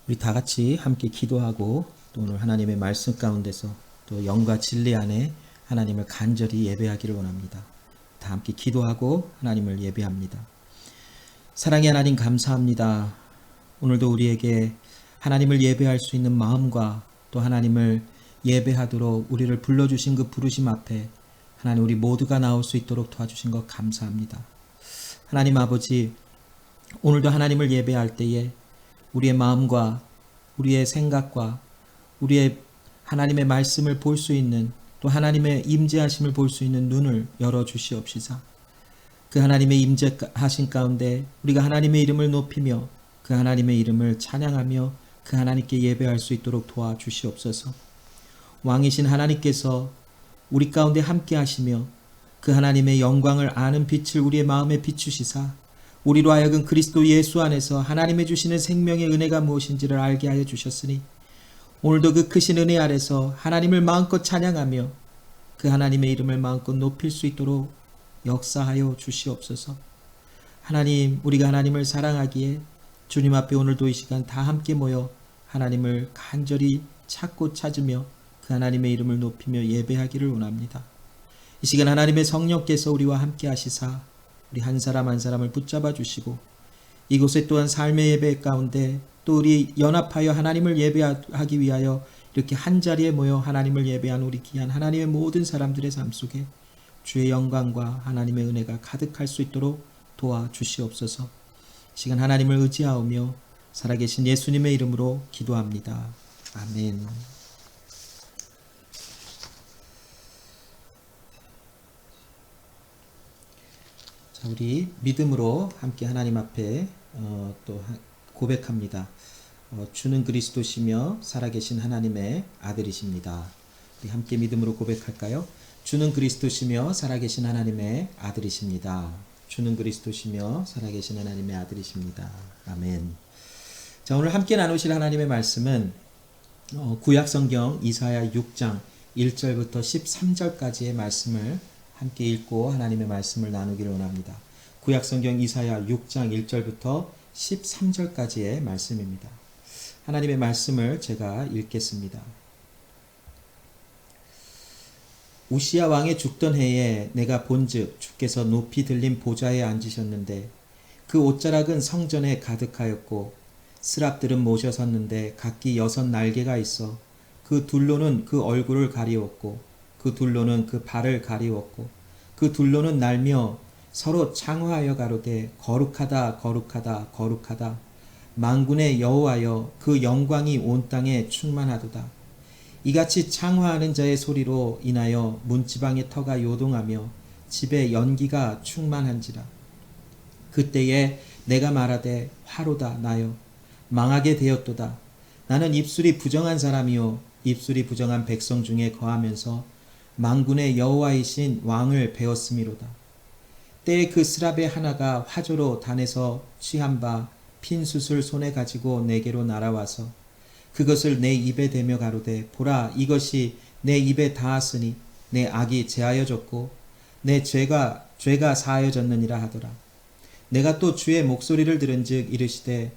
우리 다 같이 함께 기도하고 또 오늘 하나님의 말씀 가운데서 또 영과 진리 안에 하나님을 간절히 예배하기를 원합니다. 다 함께 기도하고 하나님을 예배합니다. 사랑의 하나님 감사합니다. 오늘도 우리에게 하나님을 예배할 수 있는 마음과 또 하나님을 예배하도록 우리를 불러주신 그 부르심 앞에 하나님 우리 모두가 나올 수 있도록 도와주신 것 감사합니다. 하나님 아버지, 오늘도 하나님을 예배할 때에 우리의 마음과 우리의 생각과 우리의 하나님의 말씀을 볼 수 있는 또 하나님의 임재하심을 볼 수 있는 눈을 열어 주시옵시사. 그 하나님의 임재하신 가운데 우리가 하나님의 이름을 높이며 그 하나님의 이름을 찬양하며 그 하나님께 예배할 수 있도록 도와주시옵소서. 왕이신 하나님께서 우리 가운데 함께 하시며 그 하나님의 영광을 아는 빛을 우리의 마음에 비추시사 우리로 하여금 그리스도 예수 안에서 하나님의 주시는 생명의 은혜가 무엇인지를 알게 하여 주셨으니 오늘도 그 크신 은혜 아래서 하나님을 마음껏 찬양하며 그 하나님의 이름을 마음껏 높일 수 있도록 역사하여 주시옵소서. 하나님, 우리가 하나님을 사랑하기에 주님 앞에 오늘도 이 시간 다 함께 모여 하나님을 간절히 찾고 찾으며 그 하나님의 이름을 높이며 예배하기를 원합니다. 이 시간 하나님의 성령께서 우리와 함께 하시사 우리 한 사람 한 사람을 붙잡아 주시고 이곳에 또한 삶의 예배 가운데 또 우리 연합하여 하나님을 예배하기 위하여 이렇게 한 자리에 모여 하나님을 예배한 우리 귀한 하나님의 모든 사람들의 삶 속에 주의 영광과 하나님의 은혜가 가득할 수 있도록 도와주시옵소서. 시간 하나님을 의지하오며 살아계신 예수님의 이름으로 기도합니다. 아멘. 자, 우리 믿음으로 함께 하나님 앞에 또 고백합니다. 주는 그리스도시며 살아계신 하나님의 아들이십니다. 우리 함께 믿음으로 고백할까요? 주는 그리스도시며 살아계신 하나님의 아들이십니다. 주는 그리스도시며 살아계신 하나님의 아들이십니다. 아멘. 자, 오늘 함께 나누실 하나님의 말씀은 구약성경 이사야 6장 1절부터 13절까지의 말씀을 함께 읽고 하나님의 말씀을 나누기를 원합니다. 구약성경 이사야 6장 1절부터 13절까지의 말씀입니다. 하나님의 말씀을 제가 읽겠습니다. 우시야 왕의 죽던 해에 내가 본즉 주께서 높이 들린 보좌에 앉으셨는데 그 옷자락은 성전에 가득하였고 스랍들은 모셔 섰는데 각기 6 날개가 있어 그 둘로는 그 얼굴을 가리웠고 그 둘로는 그 발을 가리웠고 그 둘로는 날며 서로 창화하여 가로되 거룩하다 거룩하다 거룩하다 만군의 여호와여 그 영광이 온 땅에 충만하도다. 이같이 창화하는 자의 소리로 인하여 문지방의 터가 요동하며 집에 연기가 충만한지라. 그때에 내가 말하되 화로다 나여 망하게 되었도다. 나는 입술이 부정한 사람이요 입술이 부정한 백성 중에 거하면서 만군의 여호와이신 왕을 배웠음이로다. 때에 그 스랍의 하나가 화조로 단에서 취한 바 핀 숯을 손에 가지고 내게로 날아와서 그것을 내 입에 대며 가로되 보라 이것이 내 입에 닿았으니 내 악이 제하여졌고 내 죄가 사하여졌느니라 하더라. 내가 또 주의 목소리를 들은즉 이르시되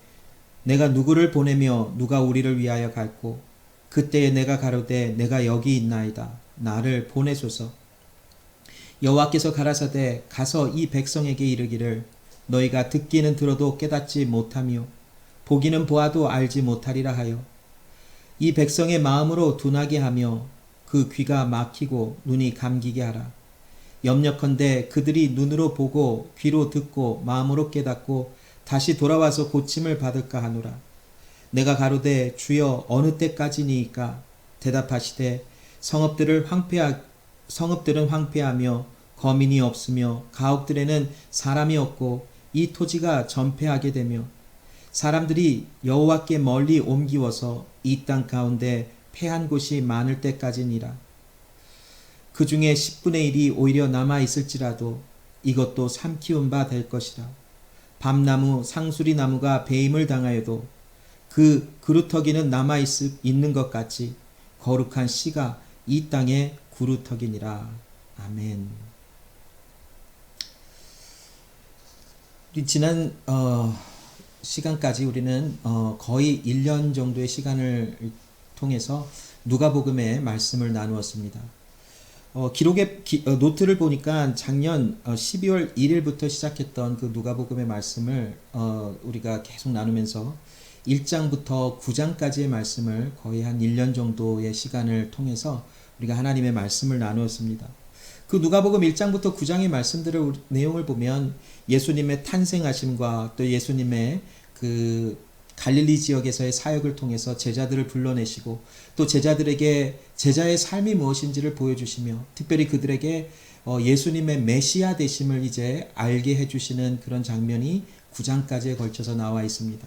내가 누구를 보내며 누가 우리를 위하여 갈고 그때에 내가 가로되 내가 여기 있나이다. 나를 보내소서. 여호와께서 가라사대 가서 이 백성에게 이르기를 너희가 듣기는 들어도 깨닫지 못하며 보기는 보아도 알지 못하리라 하여 이 백성의 마음으로 둔하게 하며 그 귀가 막히고 눈이 감기게 하라. 염려컨대 그들이 눈으로 보고 귀로 듣고 마음으로 깨닫고 다시 돌아와서 고침을 받을까 하노라. 내가 가로되 주여 어느 때까지니이까 대답하시되 성읍들은 황폐하며 거민이 없으며 가옥들에는 사람이 없고 이 토지가 전폐하게 되며 사람들이 여호와께 멀리 옮기워서 이 땅 가운데 패한 곳이 많을 때까지니라. 그 중에 10분의 1이 오히려 남아 있을지라도 이것도 삼키운 바 될 것이라. 밤나무 상수리 나무가 배임을 당하여도 그 그루터기는 남아 있는 것 같이 거룩한 씨가 이 땅에 구루터기니라. 아멘. 우리 지난 시간까지 우리는 거의 1년 정도의 시간을 통해서 누가복음의 말씀을 나누었습니다. 노트를 보니까 작년 12월 1일부터 시작했던 그 누가복음의 말씀을 우리가 계속 나누면서 1장부터 9장까지의 말씀을 거의 한 1년 정도의 시간을 통해서 우리가 하나님의 말씀을 나누었습니다. 그 누가복음 1장부터 9장의 말씀들을 내용을 보면 예수님의 탄생하심과 또 예수님의 그 갈릴리 지역에서의 사역을 통해서 제자들을 불러내시고 또 제자들에게 제자의 삶이 무엇인지를 보여주시며 특별히 그들에게 예수님의 메시아 되심을 이제 알게 해주시는 그런 장면이 9장까지에 걸쳐서 나와 있습니다.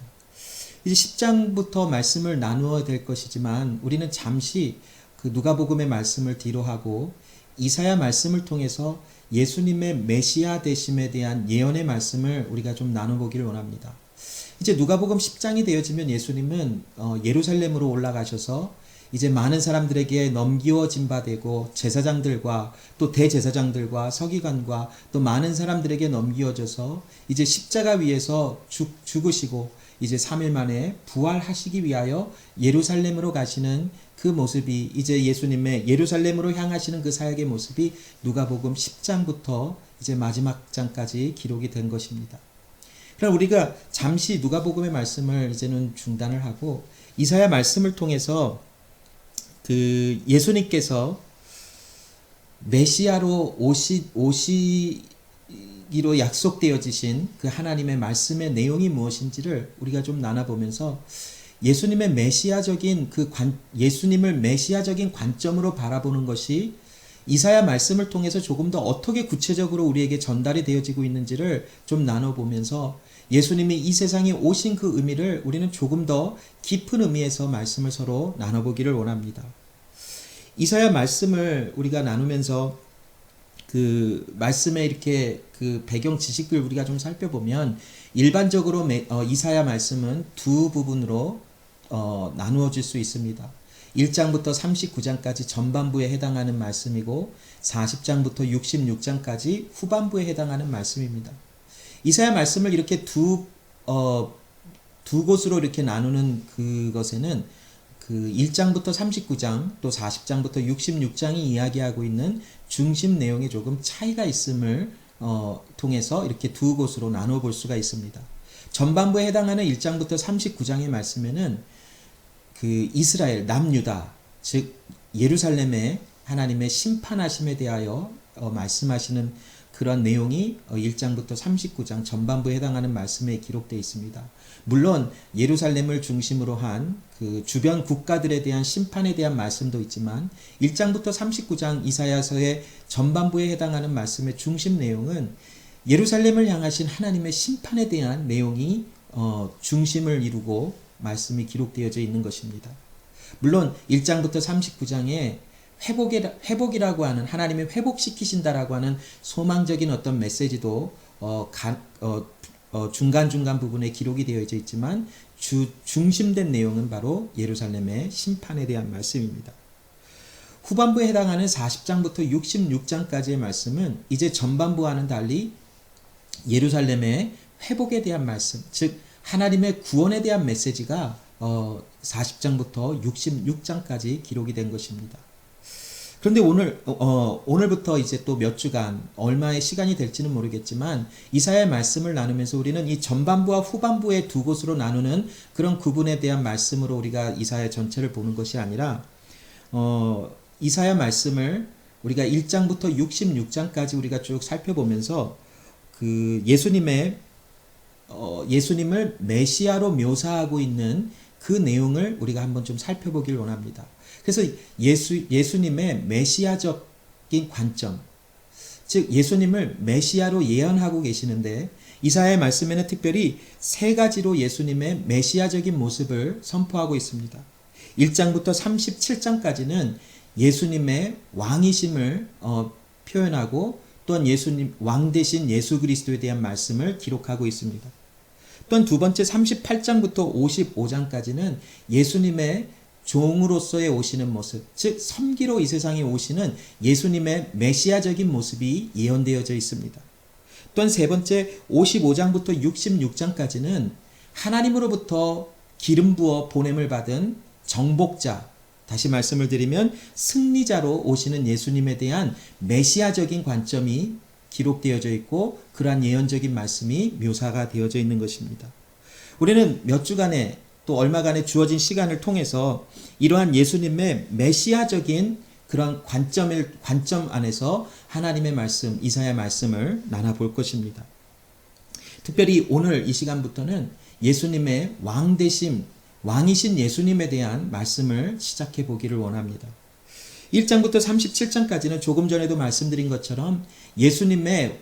이제 10장부터 말씀을 나누어야 될 것이지만 우리는 잠시 그 누가복음의 말씀을 뒤로 하고 이사야 말씀을 통해서 예수님의 메시아 되심에 대한 예언의 말씀을 우리가 좀 나눠보기를 원합니다. 이제 누가복음 10장이 되어지면 예수님은 예루살렘으로 올라가셔서 이제 많은 사람들에게 넘기워진 바 되고 제사장들과 또 대제사장들과 서기관과 또 많은 사람들에게 넘기워져서 이제 십자가 위에서 죽으시고 이제 3일 만에 부활하시기 위하여 예루살렘으로 가시는 그 모습이 이제 예수님의 예루살렘으로 향하시는 그 사역의 모습이 누가복음 10장부터 이제 마지막 장까지 기록이 된 것입니다. 그럼 우리가 잠시 누가복음의 말씀을 이제는 중단을 하고 이사야 말씀을 통해서 그 예수님께서 메시아로 오시기로 약속되어지신 그 하나님의 말씀의 내용이 무엇인지를 우리가 좀 나눠보면서 예수님의 예수님을 메시아적인 관점으로 바라보는 것이 이사야 말씀을 통해서 조금 더 어떻게 구체적으로 우리에게 전달이 되어지고 있는지를 좀 나눠보면서 예수님이 이 세상에 오신 그 의미를 우리는 조금 더 깊은 의미에서 말씀을 서로 나눠보기를 원합니다. 이사야 말씀을 우리가 나누면서 그 말씀의 이렇게 그 배경 지식들 우리가 좀 살펴보면 일반적으로 이사야 말씀은 두 부분으로 나누어질 수 있습니다. 1장부터 39장까지 전반부에 해당하는 말씀이고 40장부터 66장까지 후반부에 해당하는 말씀입니다. 이사야 말씀을 이렇게 두 곳으로 이렇게 나누는 그것에는 그 1장부터 39장 또 40장부터 66장이 이야기하고 있는 중심 내용에 조금 차이가 있음을 통해서 이렇게 두 곳으로 나누어 볼 수가 있습니다. 전반부에 해당하는 1장부터 39장의 말씀에는 그 이스라엘 남유다 즉 예루살렘의 하나님의 심판하심에 대하여 말씀하시는 그런 내용이 1장부터 39장 전반부에 해당하는 말씀에 기록되어 있습니다. 물론 예루살렘을 중심으로 한 그 주변 국가들에 대한 심판에 대한 말씀도 있지만 1장부터 39장 이사야서의 전반부에 해당하는 말씀의 중심 내용은 예루살렘을 향하신 하나님의 심판에 대한 내용이 중심을 이루고 말씀이 기록되어져 있는 것입니다. 물론 1장부터 39장에 회복이라고 하는 하나님이 회복시키신다라고 하는 소망적인 어떤 메시지도 중간중간 부분에 기록이 되어져 있지만 중심된 내용은 바로 예루살렘의 심판에 대한 말씀입니다. 후반부에 해당하는 40장부터 66장까지의 말씀은 이제 전반부와는 달리 예루살렘의 회복에 대한 말씀, 즉 하나님의 구원에 대한 메시지가 40장부터 66장까지 기록이 된 것입니다. 그런데 오늘부터 이제 또 몇 주간 얼마의 시간이 될지는 모르겠지만 이사야의 말씀을 나누면서 우리는 이 전반부와 후반부의 두 곳으로 나누는 그런 구분에 대한 말씀으로 우리가 이사야 전체를 보는 것이 아니라 이사야 말씀을 우리가 1장부터 66장까지 우리가 쭉 살펴보면서 그 예수님을 메시아로 묘사하고 있는 그 내용을 우리가 한번 좀 살펴보길 원합니다. 그래서 예수님의 메시아적인 관점, 즉 예수님을 메시아로 예언하고 계시는데 이사야의 말씀에는 특별히 세 가지로 예수님의 메시아적인 모습을 선포하고 있습니다. 1장부터 37장까지는 예수님의 왕이심을 표현하고 또한 예수님 왕 대신 예수 그리스도에 대한 말씀을 기록하고 있습니다. 또한 두 번째 38장부터 55장까지는 예수님의 종으로서의 오시는 모습, 즉 섬기로 이 세상에 오시는 예수님의 메시아적인 모습이 예언되어져 있습니다. 또한 세 번째 55장부터 66장까지는 하나님으로부터 기름 부어 보냄을 받은 정복자, 다시 말씀을 드리면 승리자로 오시는 예수님에 대한 메시아적인 관점이 기록되어져 있고 그러한 예언적인 말씀이 묘사가 되어져 있는 것입니다. 우리는 몇 주간의 또 얼마간의 주어진 시간을 통해서 이러한 예수님의 메시아적인 그런 관점 안에서 하나님의 말씀, 이사야 말씀을 나눠볼 것입니다. 특별히 오늘 이 시간부터는 예수님의 왕되심, 왕이신 예수님에 대한 말씀을 시작해 보기를 원합니다. 1장부터 37장까지는 조금 전에도 말씀드린 것처럼 예수님의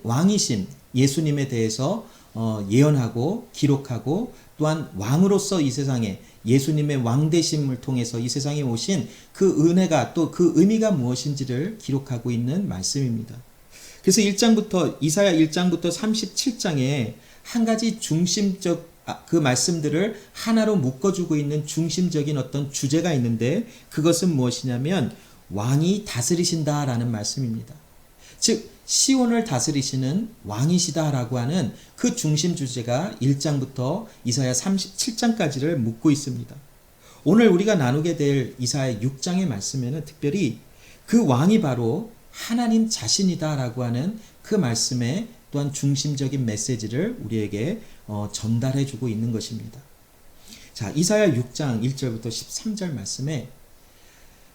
왕이신 예수님에 대해서 예언하고 기록하고 또한 왕으로서 이 세상에 예수님의 왕되심을 통해서 이 세상에 오신 그 은혜가 또 그 의미가 무엇인지를 기록하고 있는 말씀입니다. 그래서 이사야 1장부터 37장에 한 가지 중심적 그 말씀들을 하나로 묶어주고 있는 중심적인 어떤 주제가 있는데 그것은 무엇이냐면 왕이 다스리신다라는 말씀입니다. 즉 시온을 다스리시는 왕이시다라고 하는 그 중심 주제가 1장부터 이사야 37장까지를 묶고 있습니다. 오늘 우리가 나누게 될 이사야 6장의 말씀에는 특별히 그 왕이 바로 하나님 자신이다라고 하는 그 말씀의 또한 중심적인 메시지를 우리에게 전달해 주고 있는 것입니다. 자, 이사야 6장 1절부터 13절 말씀에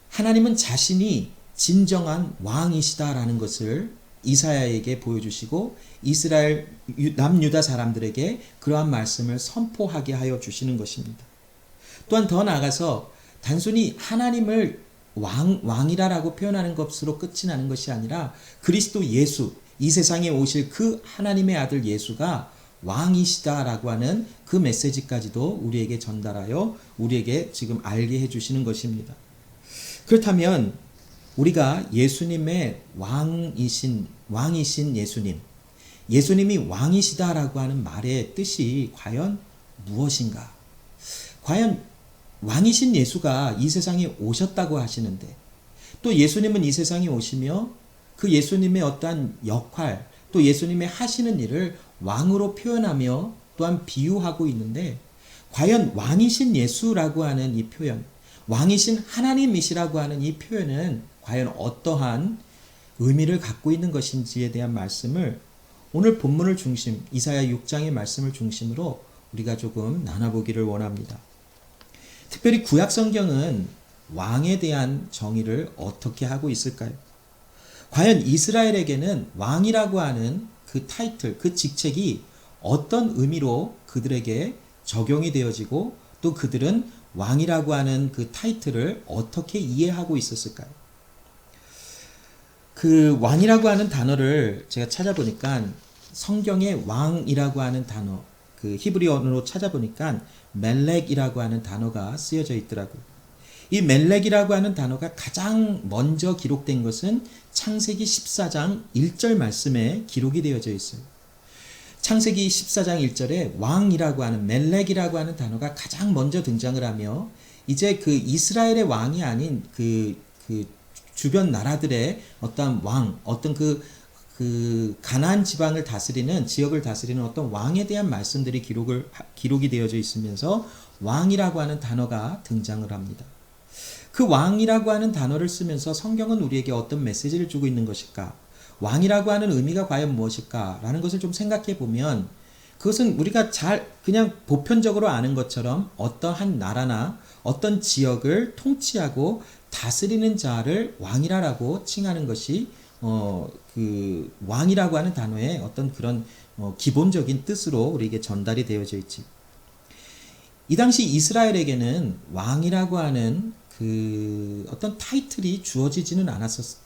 하나님은 자신이 진정한 왕이시다라는 것을 이사야에게 보여주시고 이스라엘 남유다 사람들에게 그러한 말씀을 선포하게 하여 주시는 것입니다. 또한 더 나아가서 단순히 하나님을 왕이라고 표현하는 것으로 끝이 나는 것이 아니라 그리스도 예수, 이 세상에 오실 그 하나님의 아들 예수가 왕이시다라고 하는 그 메시지까지도 우리에게 전달하여 우리에게 지금 알게 해주시는 것입니다. 그렇다면 우리가 예수님의 왕이신 예수님이 왕이시다라고 하는 말의 뜻이 과연 무엇인가? 과연 왕이신 예수가 이 세상에 오셨다고 하시는데 또 예수님은 이 세상에 오시며 그 예수님의 어떠한 역할 또 예수님의 하시는 일을 왕으로 표현하며 또한 비유하고 있는데 과연 왕이신 예수라고 하는 이 표현, 왕이신 하나님이시라고 하는 이 표현은 과연 어떠한 의미를 갖고 있는 것인지에 대한 말씀을 오늘 본문을 중심, 이사야 6장의 말씀을 중심으로 우리가 조금 나눠보기를 원합니다. 특별히 구약 성경은 왕에 대한 정의를 어떻게 하고 있을까요? 과연 이스라엘에게는 왕이라고 하는 그 타이틀, 그 직책이 어떤 의미로 그들에게 적용이 되어지고 또 그들은 왕이라고 하는 그 타이틀을 어떻게 이해하고 있었을까요? 그 왕이라고 하는 단어를 제가 찾아보니까 성경에 왕이라고 하는 단어, 그 히브리어로 찾아보니까 멜렉이라고 하는 단어가 쓰여져 있더라고요. 이 멜렉이라고 하는 단어가 가장 먼저 기록된 것은 창세기 14장 1절 말씀에 기록이 되어져 있어요. 창세기 14장 1절에 왕이라고 하는 멜렉이라고 하는 단어가 가장 먼저 등장을 하며 이제 그 이스라엘의 왕이 아닌 그 주변 나라들의 어떤 왕, 어떤 그 가나안 지방을 다스리는 지역을 다스리는 어떤 왕에 대한 말씀들이 기록이 되어져 있으면서 왕이라고 하는 단어가 등장을 합니다. 그 왕이라고 하는 단어를 쓰면서 성경은 우리에게 어떤 메시지를 주고 있는 것일까? 왕이라고 하는 의미가 과연 무엇일까? 라는 것을 좀 생각해 보면 그것은 우리가 그냥 보편적으로 아는 것처럼 어떠한 나라나 어떤 지역을 통치하고 다스리는 자를 왕이라고 칭하는 것이 그 왕이라고 하는 단어의 어떤 그런 기본적인 뜻으로 우리에게 전달이 되어져 있지. 이 당시 이스라엘에게는 왕이라고 하는 그 어떤 타이틀이 주어지지는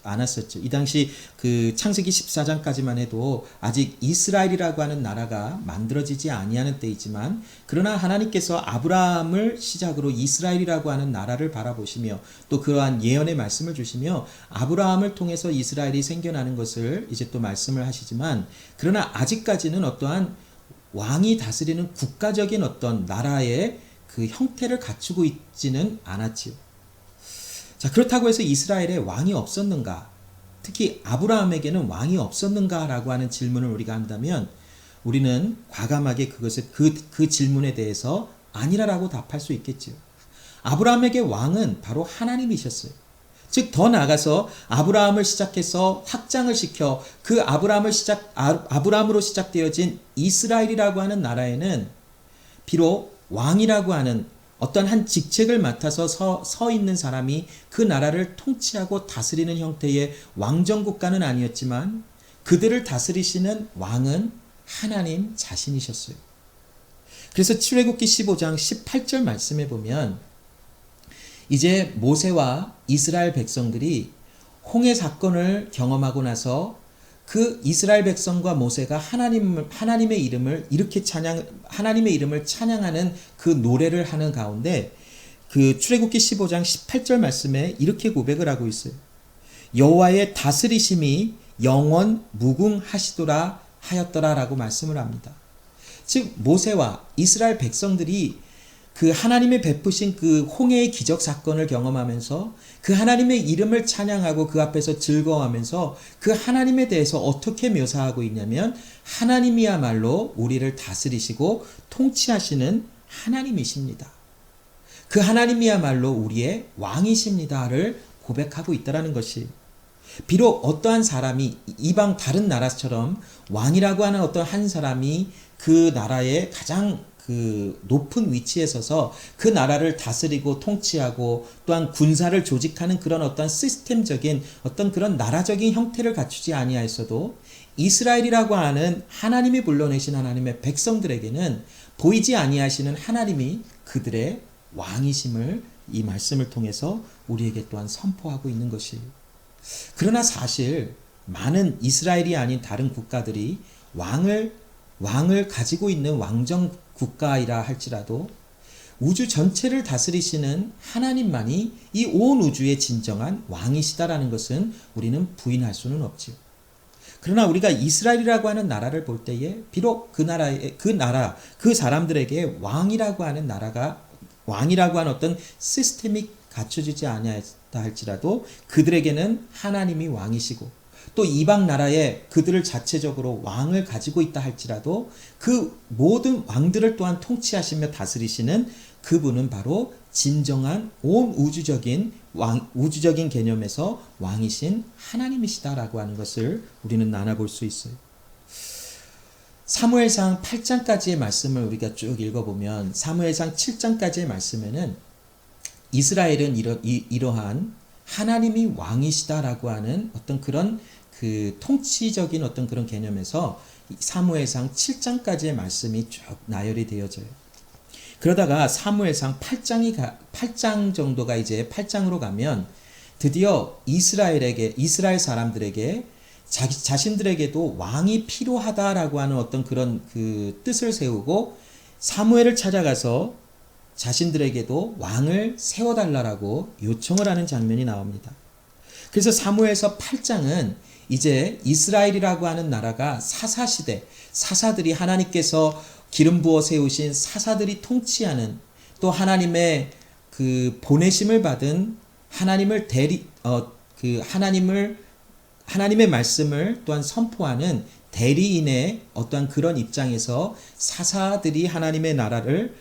않았었죠. 이 당시 그 창세기 14장까지만 해도 아직 이스라엘이라고 하는 나라가 만들어지지 아니하는 때이지만 그러나 하나님께서 아브라함을 시작으로 이스라엘이라고 하는 나라를 바라보시며 또 그러한 예언의 말씀을 주시며 아브라함을 통해서 이스라엘이 생겨나는 것을 이제 또 말씀을 하시지만 그러나 아직까지는 어떠한 왕이 다스리는 국가적인 어떤 나라의 그 형태를 갖추고 있지는 않았지요. 자, 그렇다고 해서 이스라엘에 왕이 없었는가? 특히 아브라함에게는 왕이 없었는가? 라고 하는 질문을 우리가 한다면 우리는 과감하게 그 질문에 대해서 아니라라고 답할 수 있겠지요. 아브라함에게 왕은 바로 하나님이셨어요. 즉 더 나아가서 아브라함을 시작해서 확장을 시켜 그 아브라함으로 시작되어진 이스라엘이라고 하는 나라에는 비록 왕이라고 하는 어떤 한 직책을 맡아서 서 있는 사람이 그 나라를 통치하고 다스리는 형태의 왕정 국가는 아니었지만 그들을 다스리시는 왕은 하나님 자신이셨어요. 그래서 출애굽기 15장 18절 말씀에 보면 이제 모세와 이스라엘 백성들이 홍해 사건을 경험하고 나서 그 이스라엘 백성과 모세가 하나님의 이름을 하나님의 이름을 찬양하는 그 노래를 하는 가운데 그 출애굽기 15장 18절 말씀에 이렇게 고백을 하고 있어요. 여호와의 다스리심이 영원 무궁하시도라 하였더라라고 말씀을 합니다. 즉 모세와 이스라엘 백성들이 그 하나님의 베푸신 그 홍해의 기적 사건을 경험하면서 그 하나님의 이름을 찬양하고 그 앞에서 즐거워하면서 그 하나님에 대해서 어떻게 묘사하고 있냐면 하나님이야말로 우리를 다스리시고 통치하시는 하나님이십니다. 그 하나님이야말로 우리의 왕이십니다를 고백하고 있다라는 것이 비록 어떠한 사람이 이방 다른 나라처럼 왕이라고 하는 어떤 한 사람이 그 나라의 가장 그 높은 위치에 서서 그 나라를 다스리고 통치하고 또한 군사를 조직하는 그런 어떤 시스템적인 어떤 그런 나라적인 형태를 갖추지 아니하였어도 이스라엘이라고 하는 하나님이 불러내신 하나님의 백성들에게는 보이지 아니하시는 하나님이 그들의 왕이심을 이 말씀을 통해서 우리에게 또한 선포하고 있는 것이. 그러나 사실 많은 이스라엘이 아닌 다른 국가들이 왕을 가지고 있는 왕정 국가이라 할지라도 우주 전체를 다스리시는 하나님만이 이 온 우주의 진정한 왕이시다라는 것은 우리는 부인할 수는 없지요. 그러나 우리가 이스라엘이라고 하는 나라를 볼 때에 비록 그 사람들에게 왕이라고 하는 어떤 시스템이 갖춰지지 아니하였다 할지라도 그들에게는 하나님이 왕이시고 또 이방 나라에 그들을 자체적으로 왕을 가지고 있다 할지라도 그 모든 왕들을 또한 통치하시며 다스리시는 그분은 바로 진정한 온 우주적인 개념에서 왕이신 하나님이시다라고 하는 것을 우리는 나눠볼 수 있어요. 사무엘상 8장까지의 말씀을 우리가 쭉 읽어보면 사무엘상 7장까지의 말씀에는 이스라엘은 이러한 하나님이 왕이시다라고 하는 어떤 그런 그 통치적인 어떤 그런 개념에서 사무엘상 7장까지의 말씀이 쭉 나열이 되어져요. 그러다가 사무엘상 8장 정도가 이제 8장으로 가면 드디어 이스라엘 사람들에게 자신들에게도 왕이 필요하다라고 하는 어떤 그런 그 뜻을 세우고 사무엘을 찾아가서 자신들에게도 왕을 세워달라고 요청을 하는 장면이 나옵니다. 그래서 사무엘서 8장은 이제 이스라엘이라고 하는 나라가 사사시대, 사사들이 하나님께서 기름 부어 세우신 사사들이 통치하는 또 하나님의 그 보내심을 받은 하나님의 말씀을 또한 선포하는 대리인의 어떠한 그런 입장에서 사사들이 하나님의 나라를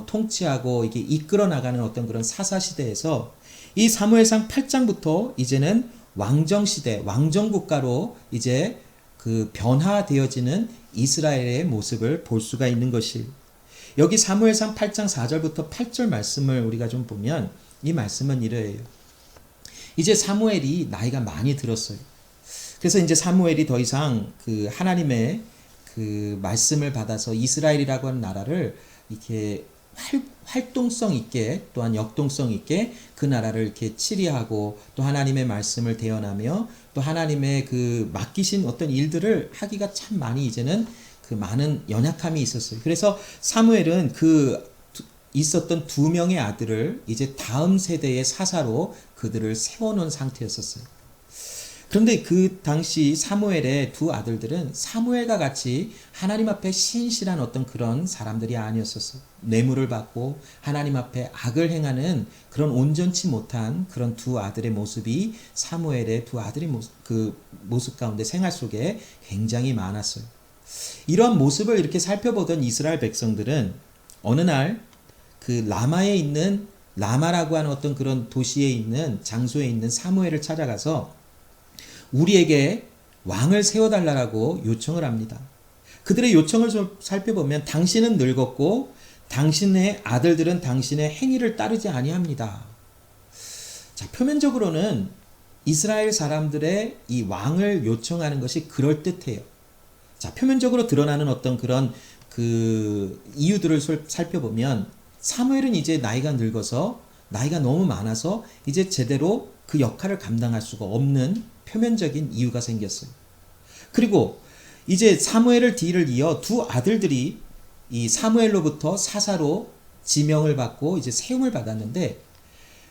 통치하고 이게 이끌어 나가는 어떤 그런 사사 시대에서 이 사무엘상 8장부터 이제는 왕정 시대, 왕정 국가로 이제 그 변화되어지는 이스라엘의 모습을 볼 수가 있는 것이 여기 사무엘상 8장 4절부터 8절 말씀을 우리가 좀 보면 이 말씀은 이래요. 이제 사무엘이 나이가 많이 들었어요. 그래서 이제 사무엘이 더 이상 그 하나님의 그 말씀을 받아서 이스라엘이라고 하는 나라를 이렇게 활동성 있게 또한 역동성 있게 그 나라를 이렇게 치리하고 또 하나님의 말씀을 대언하며 또 하나님의 그 맡기신 어떤 일들을 하기가 참 많이 이제는 그 많은 연약함이 있었어요. 그래서 사무엘은 그 있었던 두 명의 아들을 이제 다음 세대의 사사로 그들을 세워놓은 상태였었어요. 그런데 그 당시 사무엘의 두 아들들은 사무엘과 같이 하나님 앞에 신실한 어떤 그런 사람들이 아니었었어요. 뇌물을 받고 하나님 앞에 악을 행하는 그런 온전치 못한 그런 두 아들의 모습이 사무엘의 두 아들의 모습 가운데 생활 속에 굉장히 많았어요. 이러한 모습을 이렇게 살펴보던 이스라엘 백성들은 어느 날 그 라마에 있는 라마라고 하는 어떤 그런 도시에 있는 장소에 있는 사무엘을 찾아가서 우리에게 왕을 세워달라고 요청을 합니다. 그들의 요청을 좀 살펴보면 당신은 늙었고 당신의 아들들은 당신의 행위를 따르지 아니합니다. 자, 표면적으로는 이스라엘 사람들의 이 왕을 요청하는 것이 그럴듯해요. 자, 표면적으로 드러나는 어떤 그런 그 이유들을 살펴보면 사무엘은 이제 나이가 늙어서 나이가 너무 많아서 이제 제대로 그 역할을 감당할 수가 없는 표면적인 이유가 생겼어요. 그리고 이제 사무엘을 뒤를 이어 두 아들들이 이 사무엘로부터 사사로 지명을 받고 이제 세움을 받았는데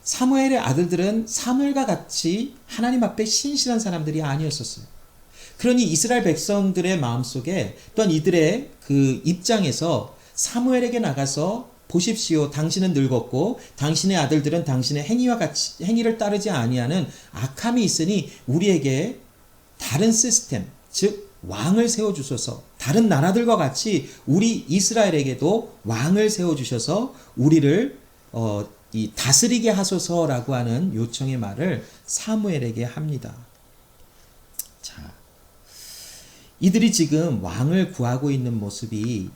사무엘의 아들들은 사무엘과 같이 하나님 앞에 신실한 사람들이 아니었었어요. 그러니 이스라엘 백성들의 마음속에 또한 이들의 그 입장에서 사무엘에게 나가서 보십시오. 당신은 늙었고 당신의 아들들은 당신의 행위를 따르지 아니하는 악함이 있으니 우리에게 다른 시스템, 즉 왕을 세워주셔서 다른 나라들과 같이 우리 이스라엘에게도 왕을 세워주셔서 우리를 다스리게 하소서라고 하는 요청의 말을 사무엘에게 합니다. 자, 이들이 지금 왕을 구하고 있는 모습이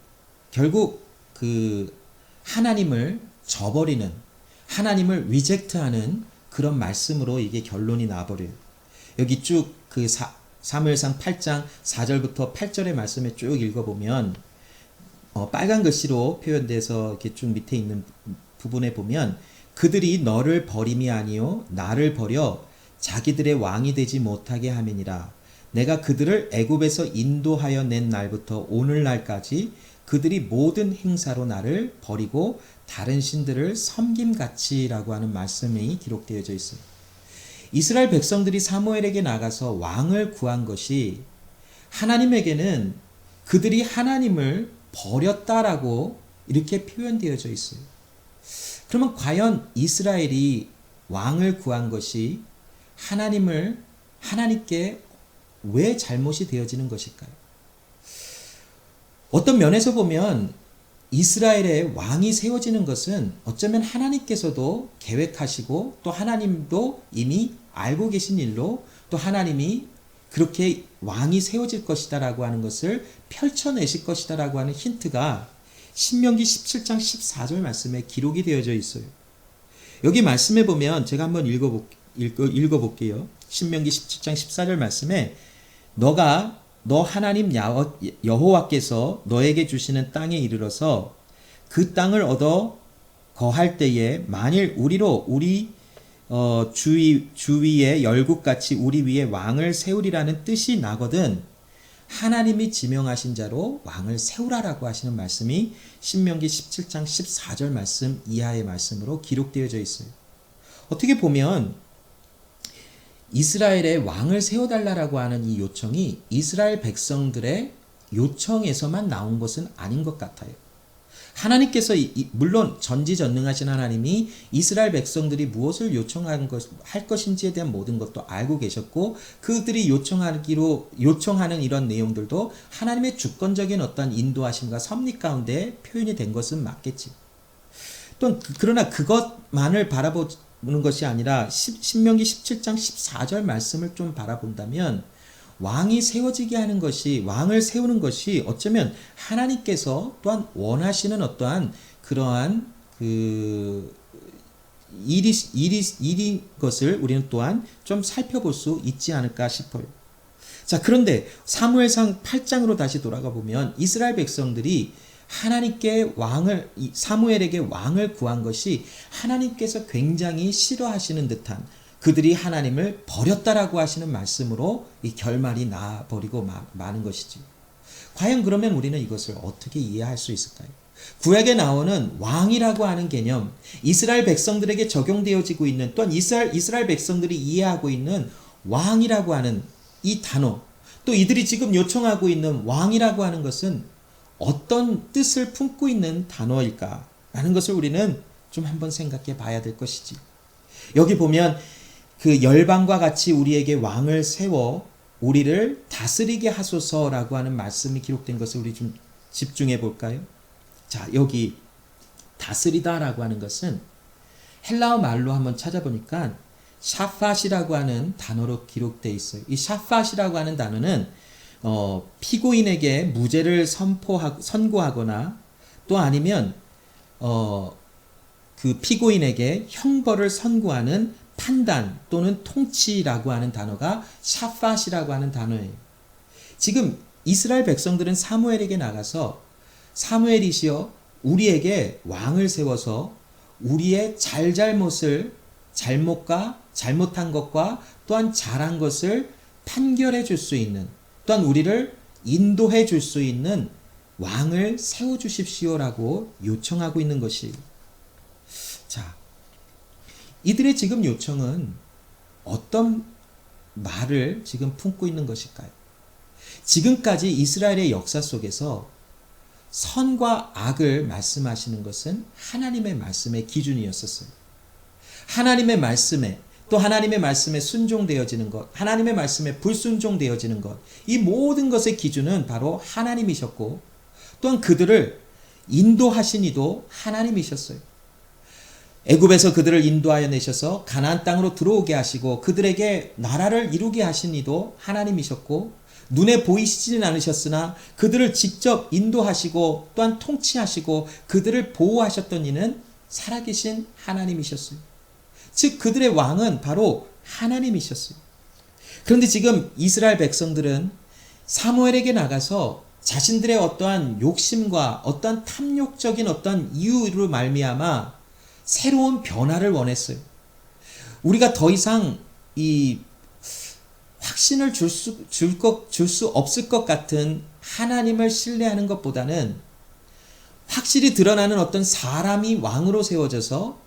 결국 그 하나님을 저버리는, 하나님을 리젝트하는 그런 말씀으로 이게 결론이 나버려요. 여기 쭉 그 사무엘상 8장 4절부터 8절의 말씀에 쭉 읽어보면 빨간 글씨로 표현돼서 이렇게 쭉 밑에 있는 부분에 보면 그들이 너를 버림이 아니요 나를 버려 자기들의 왕이 되지 못하게 함이니라. 내가 그들을 애굽에서 인도하여 낸 날부터 오늘날까지 그들이 모든 행사로 나를 버리고 다른 신들을 섬김같이라고 하는 말씀이 기록되어져 있어요. 이스라엘 백성들이 사무엘에게 나가서 왕을 구한 것이 하나님에게는 그들이 하나님을 버렸다라고 이렇게 표현되어져 있어요. 그러면 과연 이스라엘이 왕을 구한 것이 하나님께 왜 잘못이 되어지는 것일까요? 어떤 면에서 보면 이스라엘의 왕이 세워지는 것은 어쩌면 하나님께서도 계획하시고 또 하나님도 이미 알고 계신 일로 또 하나님이 그렇게 왕이 세워질 것이다라고 하는 것을 펼쳐내실 것이다라고 하는 힌트가 신명기 17장 14절 말씀에 기록이 되어져 있어요. 여기 말씀에 보면 제가 한번 읽어볼게요. 신명기 17장 14절 말씀에 너 하나님 여호와께서 너에게 주시는 땅에 이르러서 그 땅을 얻어 거할 때에 만일 우리로 우리 주위의 열국같이 우리 위에 왕을 세우리라는 뜻이 나거든 하나님이 지명하신 자로 왕을 세우라라고 하시는 말씀이 신명기 17장 14절 말씀 이하의 말씀으로 기록되어져 있어요. 어떻게 보면 이스라엘의 왕을 세워달라고 하는 이 요청이 이스라엘 백성들의 요청에서만 나온 것은 아닌 것 같아요. 하나님께서 물론 전지전능하신 하나님이 이스라엘 백성들이 무엇을 할 것인지에 대한 모든 것도 알고 계셨고 그들이 요청하는 이런 내용들도 하나님의 주권적인 어떤 인도하심과 섭리 가운데 표현이 된 것은 맞겠지. 또 그러나 그것만을 바라보는 것이 아니라 신명기 17장 14절 말씀을 좀 바라본다면 왕이 세워지게 하는 것이 왕을 세우는 것이 어쩌면 하나님께서 또한 원하시는 어떠한 그러한 그 일인 것을 우리는 또한 좀 살펴볼 수 있지 않을까 싶어요. 자, 그런데 사무엘상 8장으로 다시 돌아가 보면 이스라엘 백성들이 사무엘에게 왕을 구한 것이 하나님께서 굉장히 싫어하시는 듯한 그들이 하나님을 버렸다라고 하시는 말씀으로 이 결말이 나버리고 마는 것이지. 과연 그러면 우리는 이것을 어떻게 이해할 수 있을까요? 구약에 나오는 왕이라고 하는 개념, 이스라엘 백성들에게 적용되어지고 있는 또한 이스라엘 백성들이 이해하고 있는 왕이라고 하는 이 단어, 또 이들이 지금 요청하고 있는 왕이라고 하는 것은 어떤 뜻을 품고 있는 단어일까라는 것을 우리는 좀 한번 생각해 봐야 될 것이지. 여기 보면 그 열방과 같이 우리에게 왕을 세워 우리를 다스리게 하소서라고 하는 말씀이 기록된 것을 우리 좀 집중해 볼까요? 자, 여기 다스리다라고 하는 것은 헬라어 말로 한번 찾아보니까 샤팟이라고 하는 단어로 기록되어 있어요. 이 샤팟이라고 하는 단어는 피고인에게 무죄를 선고하거나 또 아니면 그 피고인에게 형벌을 선고하는 판단 또는 통치라고 하는 단어가 샤팟이라고 하는 단어예요. 지금 이스라엘 백성들은 사무엘에게 나가서 사무엘이시여 우리에게 왕을 세워서 우리의 잘못과 잘못한 것과 또한 잘한 것을 판결해 줄 수 있는 또한 우리를 인도해 줄 수 있는 왕을 세워 주십시오라고 요청하고 있는 것이. 자, 이들의 지금 요청은 어떤 말을 지금 품고 있는 것일까요? 지금까지 이스라엘의 역사 속에서 선과 악을 말씀하시는 것은 하나님의 말씀의 기준이었었어요. 하나님의 말씀에 또 하나님의 말씀에 순종되어지는 것, 하나님의 말씀에 불순종되어지는 것, 이 모든 것의 기준은 바로 하나님이셨고 또한 그들을 인도하신 이도 하나님이셨어요. 애굽에서 그들을 인도하여 내셔서 가나안 땅으로 들어오게 하시고 그들에게 나라를 이루게 하신 이도 하나님이셨고 눈에 보이시지는 않으셨으나 그들을 직접 인도하시고 또한 통치하시고 그들을 보호하셨던 이는 살아계신 하나님이셨어요. 즉 그들의 왕은 바로 하나님이셨어요. 그런데 지금 이스라엘 백성들은 사무엘에게 나가서 자신들의 어떠한 욕심과 어떠한 탐욕적인 어떠한 이유로 말미암아 새로운 변화를 원했어요. 우리가 더 이상 이 확신을 줄 수 없을 것 같은 하나님을 신뢰하는 것보다는 확실히 드러나는 어떤 사람이 왕으로 세워져서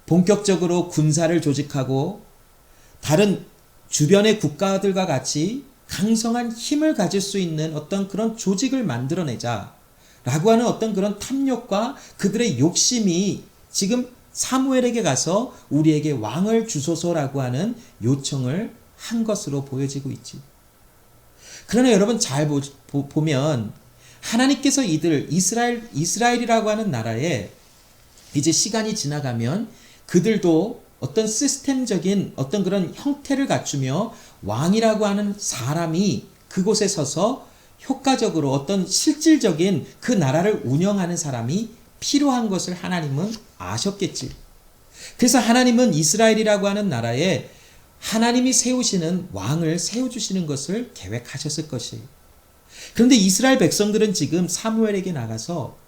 본격적으로 군사를 조직하고 다른 주변의 국가들과 같이 강성한 힘을 가질 수 있는 어떤 그런 조직을 만들어내자 라고 하는 어떤 그런 탐욕과 그들의 욕심이 지금 사무엘에게 가서 우리에게 왕을 주소서라고 하는 요청을 한 것으로 보여지고 있지. 그러나 여러분 잘 보면 하나님께서 이스라엘이라고 하는 나라에 이제 시간이 지나가면 그들도 어떤 시스템적인 어떤 그런 형태를 갖추며 왕이라고 하는 사람이 그곳에 서서 효과적으로 어떤 실질적인 그 나라를 운영하는 사람이 필요한 것을 하나님은 아셨겠지. 그래서 하나님은 이스라엘이라고 하는 나라에 하나님이 세우시는 왕을 세워주시는 것을 계획하셨을 것이에요. 그런데 이스라엘 백성들은 지금 사무엘에게 나가서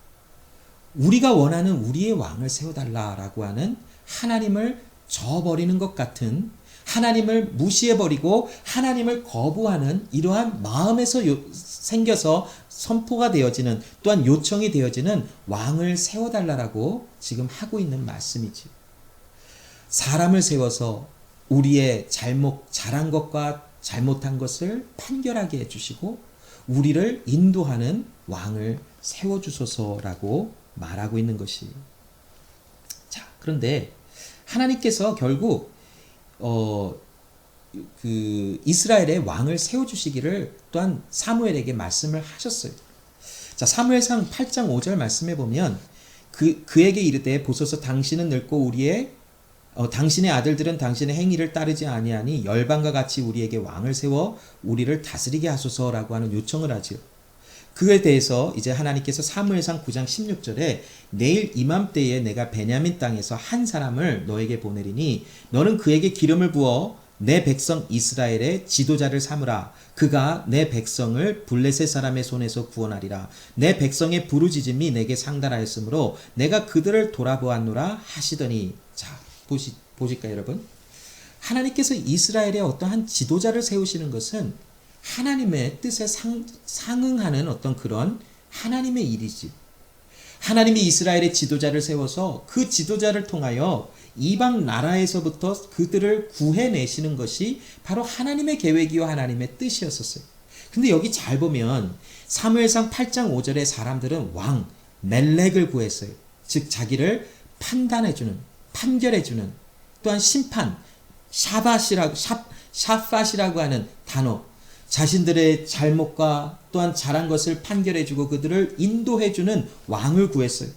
우리가 원하는 우리의 왕을 세워달라라고 하는 하나님을 저버리는 것 같은 하나님을 무시해버리고 하나님을 거부하는 이러한 마음에서 생겨서 선포가 되어지는 또한 요청이 되어지는 왕을 세워달라고 지금 하고 있는 말씀이지. 사람을 세워서 우리의 잘한 것과 잘못한 것을 판결하게 해주시고 우리를 인도하는 왕을 세워주소서라고 말하고 있는 것이. 자, 그런데 하나님께서 결국 그 이스라엘의 왕을 세워주시기를 또한 사무엘에게 말씀을 하셨어요. 자, 사무엘상 8장 5절 말씀해 보면 그에게 이르되 보소서 당신은 늙고 당신의 아들들은 당신의 행위를 따르지 아니하니 열방과 같이 우리에게 왕을 세워 우리를 다스리게 하소서라고 하는 요청을 하지요. 그에 대해서 이제 하나님께서 사무엘상 9장 16절에 내일 이맘때에 내가 베냐민 땅에서 한 사람을 너에게 보내리니 너는 그에게 기름을 부어 내 백성 이스라엘의 지도자를 삼으라. 그가 내 백성을 블레셋 사람의 손에서 구원하리라. 내 백성의 부르짖음이 내게 상달하였으므로 내가 그들을 돌아보았노라 하시더니. 자, 보실까요 여러분? 하나님께서 이스라엘의 어떠한 지도자를 세우시는 것은 하나님의 뜻에 상응하는 어떤 그런 하나님의 일이지. 하나님이 이스라엘의 지도자를 세워서 그 지도자를 통하여 이방 나라에서부터 그들을 구해내시는 것이 바로 하나님의 계획이요 하나님의 뜻이었었어요. 근데 여기 잘 보면 사무엘상 8장 5절에 사람들은 왕 멜렉을 구했어요. 즉 자기를 판결해주는 또한 심판 샤팟이라고 하는 단어. 자신들의 잘못과 또한 잘한 것을 판결해주고 그들을 인도해주는 왕을 구했어요.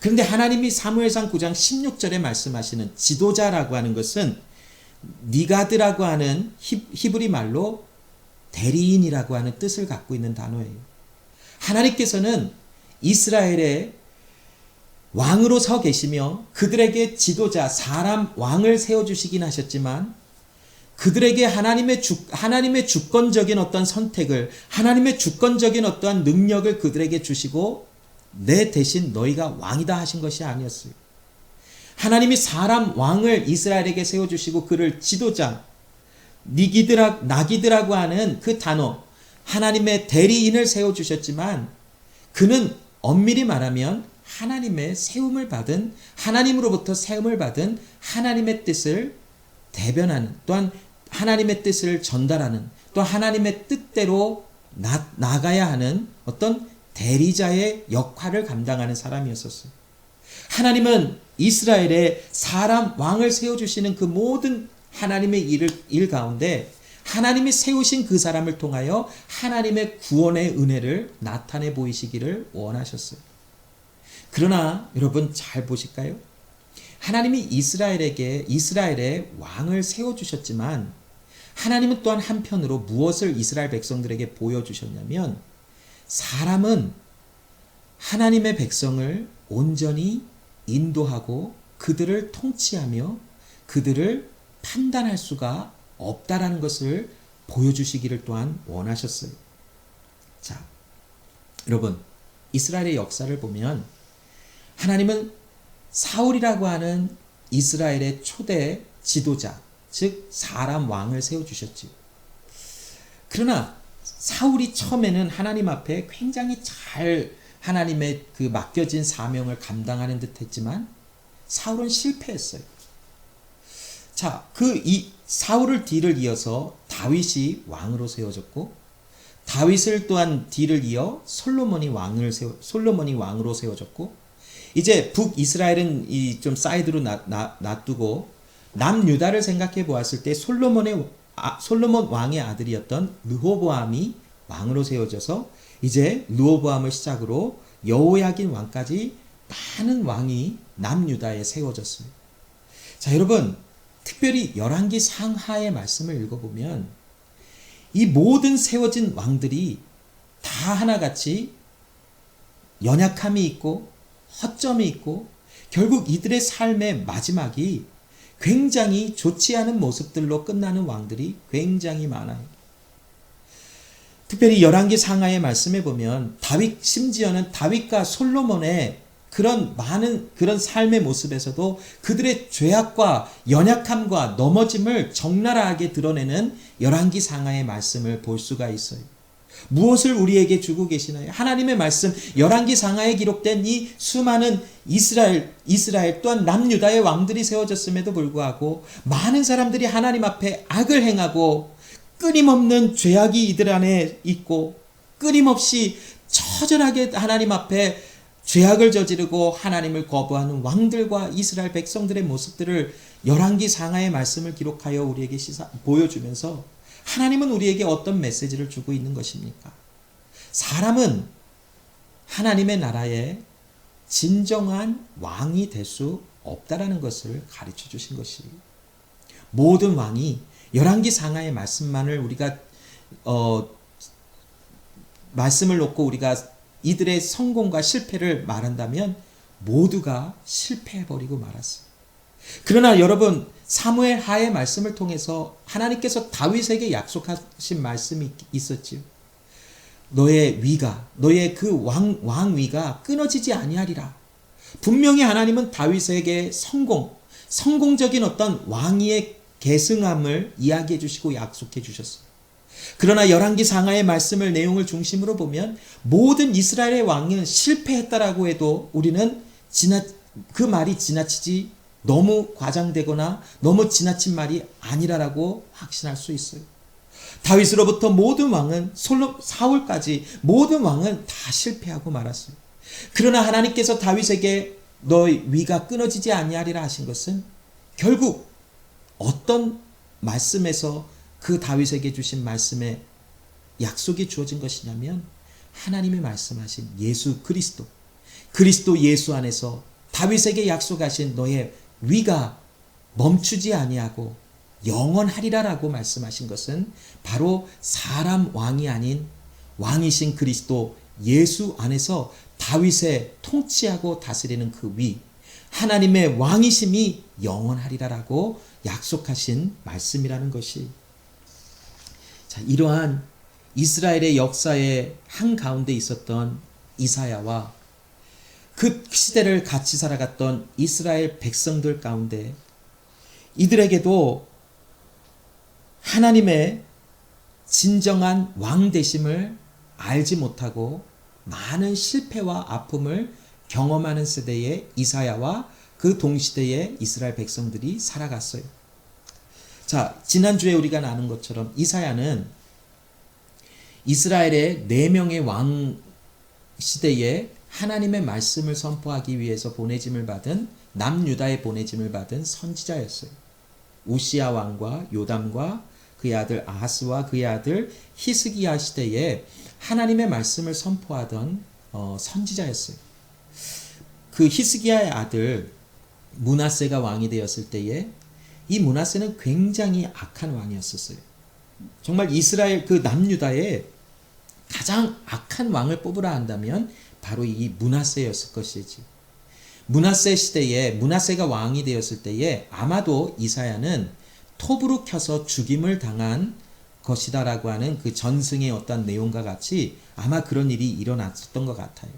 그런데 하나님이 사무엘상 9장 16절에 말씀하시는 지도자라고 하는 것은 니가드라고 하는 히브리 말로 대리인이라고 하는 뜻을 갖고 있는 단어예요. 하나님께서는 이스라엘의 왕으로 서 계시며 그들에게 지도자, 사람, 왕을 세워주시긴 하셨지만 그들에게 하나님의 주권적인 어떤 선택을, 하나님의 주권적인 어떠한 능력을 그들에게 주시고 내 대신 너희가 왕이다 하신 것이 아니었어요. 하나님이 사람, 왕을 이스라엘에게 세워주시고 그를 지도자, 나기드라고 하는 그 단어, 하나님의 대리인을 세워주셨지만 그는 엄밀히 말하면 하나님의 세움을 받은, 하나님으로부터 세움을 받은 하나님의 뜻을 대변하는, 또한 하나님의 뜻을 전달하는, 또 하나님의 뜻대로 나가야 하는 어떤 대리자의 역할을 감당하는 사람이었었어요. 하나님은 이스라엘에 사람, 왕을 세워주시는 그 모든 하나님의 일 가운데 하나님이 세우신 그 사람을 통하여 하나님의 구원의 은혜를 나타내 보이시기를 원하셨어요. 그러나 여러분 잘 보실까요? 하나님이 이스라엘에 왕을 세워주셨지만 하나님은 또한 한편으로 무엇을 이스라엘 백성들에게 보여주셨냐면 사람은 하나님의 백성을 온전히 인도하고 그들을 통치하며 그들을 판단할 수가 없다라는 것을 보여주시기를 또한 원하셨어요. 자, 여러분 이스라엘의 역사를 보면 하나님은 사울이라고 하는 이스라엘의 초대 지도자, 즉 사람 왕을 세워주셨지요. 그러나 사울이 처음에는 하나님 앞에 굉장히 잘 하나님의 그 맡겨진 사명을 감당하는 듯 했지만 사울은 실패했어요. 자, 사울을 뒤를 이어서 다윗이 왕으로 세워졌고 다윗을 또한 뒤를 이어 솔로몬이 왕으로 세워졌고 이제 북이스라엘은 좀 사이드로 놔두고 남유다를 생각해 보았을 때 솔로몬 왕의 아들이었던 르호보암이 왕으로 세워져서 이제 르호보암을 시작으로 여호야긴 왕까지 많은 왕이 남유다에 세워졌어요. 자, 여러분 특별히 열왕기 상하의 말씀을 읽어보면 이 모든 세워진 왕들이 다 하나같이 연약함이 있고 허점이 있고 결국 이들의 삶의 마지막이 굉장히 좋지 않은 모습들로 끝나는 왕들이 굉장히 많아요. 특별히 열왕기 상하의 말씀에 보면 심지어는 다윗과 솔로몬의 그런 많은 그런 삶의 모습에서도 그들의 죄악과 연약함과 넘어짐을 적나라하게 드러내는 열왕기 상하의 말씀을 볼 수가 있어요. 무엇을 우리에게 주고 계시나요? 하나님의 말씀, 열왕기 상하에 기록된 이 수많은 이스라엘 또한 남유다의 왕들이 세워졌음에도 불구하고 많은 사람들이 하나님 앞에 악을 행하고 끊임없는 죄악이 이들 안에 있고 끊임없이 처절하게 하나님 앞에 죄악을 저지르고 하나님을 거부하는 왕들과 이스라엘 백성들의 모습들을 열왕기 상하의 말씀을 기록하여 우리에게 보여주면서 하나님은 우리에게 어떤 메시지를 주고 있는 것입니까? 사람은 하나님의 나라에 진정한 왕이 될 수 없다라는 것을 가르쳐 주신 것이에요. 모든 왕이 열왕기 상하의 말씀만을 우리가 말씀을 놓고 우리가 이들의 성공과 실패를 말한다면 모두가 실패해버리고 말았어요. 그러나 여러분 사무엘 하의 말씀을 통해서 하나님께서 다윗에게 약속하신 말씀이 있었지요. 너의 위가, 너의 그 왕위가 끊어지지 아니하리라. 분명히 하나님은 다윗에게 성공적인 어떤 왕위의 계승함을 이야기해 주시고 약속해 주셨어요. 그러나 열왕기 상하의 말씀을 내용을 중심으로 보면 모든 이스라엘의 왕은 실패했다라고 해도 우리는 그 말이 지나치지 너무 과장되거나 너무 지나친 말이 아니라라고 확신할 수 있어요. 다윗으로부터 모든 왕은 사울까지 모든 왕은 다 실패하고 말았어요. 그러나 하나님께서 다윗에게 너의 위가 끊어지지 아니하리라 하신 것은 결국 어떤 말씀에서 그 다윗에게 주신 말씀의 약속이 주어진 것이냐면 하나님이 말씀하신 예수 그리스도, 그리스도 예수 안에서 다윗에게 약속하신 너의 위가 멈추지 아니하고 영원하리라라고 말씀하신 것은 바로 사람 왕이 아닌 왕이신 그리스도 예수 안에서 다윗의 통치하고 다스리는 그 위, 하나님의 왕이심이 영원하리라라고 약속하신 말씀이라는 것이, 자, 이러한 이스라엘의 역사의 한가운데 있었던 이사야와 그 시대를 같이 살아갔던 이스라엘 백성들 가운데 이들에게도 하나님의 진정한 왕 되심을 알지 못하고 많은 실패와 아픔을 경험하는 세대의 이사야와 그 동시대의 이스라엘 백성들이 살아갔어요. 자, 지난주에 우리가 나눈 것처럼 이사야는 이스라엘의 4명의 왕 시대에 하나님의 말씀을 선포하기 위해서 보내짐을 받은, 남유다에 보내짐을 받은 선지자였어요. 우시야 왕과 요담과 그의 아들 아하스와 그의 아들 히스기야 시대에 하나님의 말씀을 선포하던 선지자였어요. 그 히스기야의 아들 므낫세가 왕이 되었을 때에 이 므낫세는 굉장히 악한 왕이었었어요. 정말 이스라엘 그 남유다에 가장 악한 왕을 뽑으라 한다면 바로 이 므낫세였을 것이지. 므낫세 시대에 므낫세가 왕이 되었을 때에 아마도 이사야는 톱으로 켜서 죽임을 당한 것이다라고 하는 그 전승의 어떤 내용과 같이 아마 그런 일이 일어났었던 것 같아요.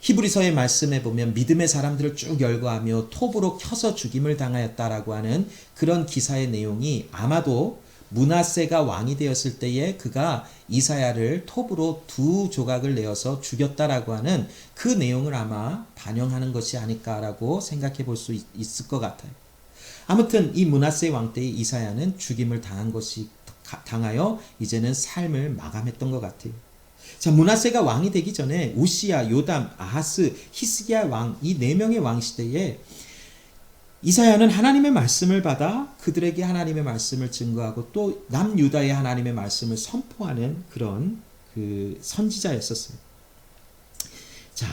히브리서의 말씀에 보면 믿음의 사람들을 쭉 열거하며 톱으로 켜서 죽임을 당하였다라고 하는 그런 기사의 내용이 아마도 므낫세가 왕이 되었을 때에 그가 이사야를 톱으로 2 조각을 내어서 죽였다라고 하는 그 내용을 아마 반영하는 것이 아닐까라고 생각해 볼 수 있을 것 같아요. 아무튼 이 므낫세 왕 때의 이사야는 죽임을 당하여 이제는 삶을 마감했던 것 같아요. 자, 므낫세가 왕이 되기 전에 우시야, 요담, 아하스, 히스기야 왕, 이 4명의 왕 시대에 이사야는 하나님의 말씀을 받아 그들에게 하나님의 말씀을 증거하고 또 남유다의 하나님의 말씀을 선포하는 그런 그 선지자였었어요. 자,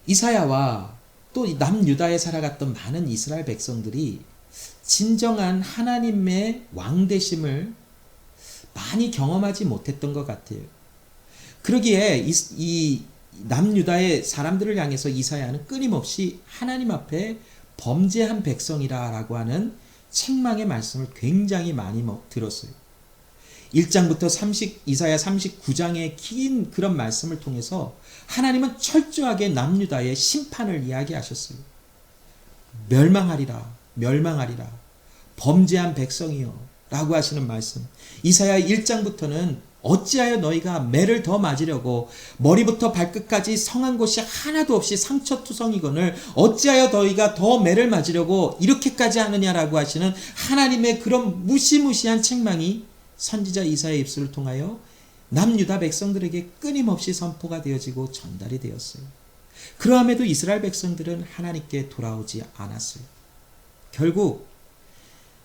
이사야와 또 남유다에 살아갔던 많은 이스라엘 백성들이 진정한 하나님의 왕 되심을 많이 경험하지 못했던 것 같아요. 그러기에 이 남유다의 사람들을 향해서 이사야는 끊임없이 하나님 앞에 범죄한 백성이라고 하는 책망의 말씀을 굉장히 많이 들었어요. 1장부터 이사야 39장의 긴 그런 말씀을 통해서 하나님은 철저하게 남유다의 심판을 이야기하셨어요. 멸망하리라, 멸망하리라, 범죄한 백성이여 라고 하시는 말씀. 이사야 1장부터는 어찌하여 너희가 매를 더 맞으려고 머리부터 발끝까지 성한 곳이 하나도 없이 상처투성이거늘 어찌하여 너희가 더 매를 맞으려고 이렇게까지 하느냐라고 하시는 하나님의 그런 무시무시한 책망이 선지자 이사야의 입술을 통하여 남유다 백성들에게 끊임없이 선포가 되어지고 전달이 되었어요. 그러함에도 이스라엘 백성들은 하나님께 돌아오지 않았어요. 결국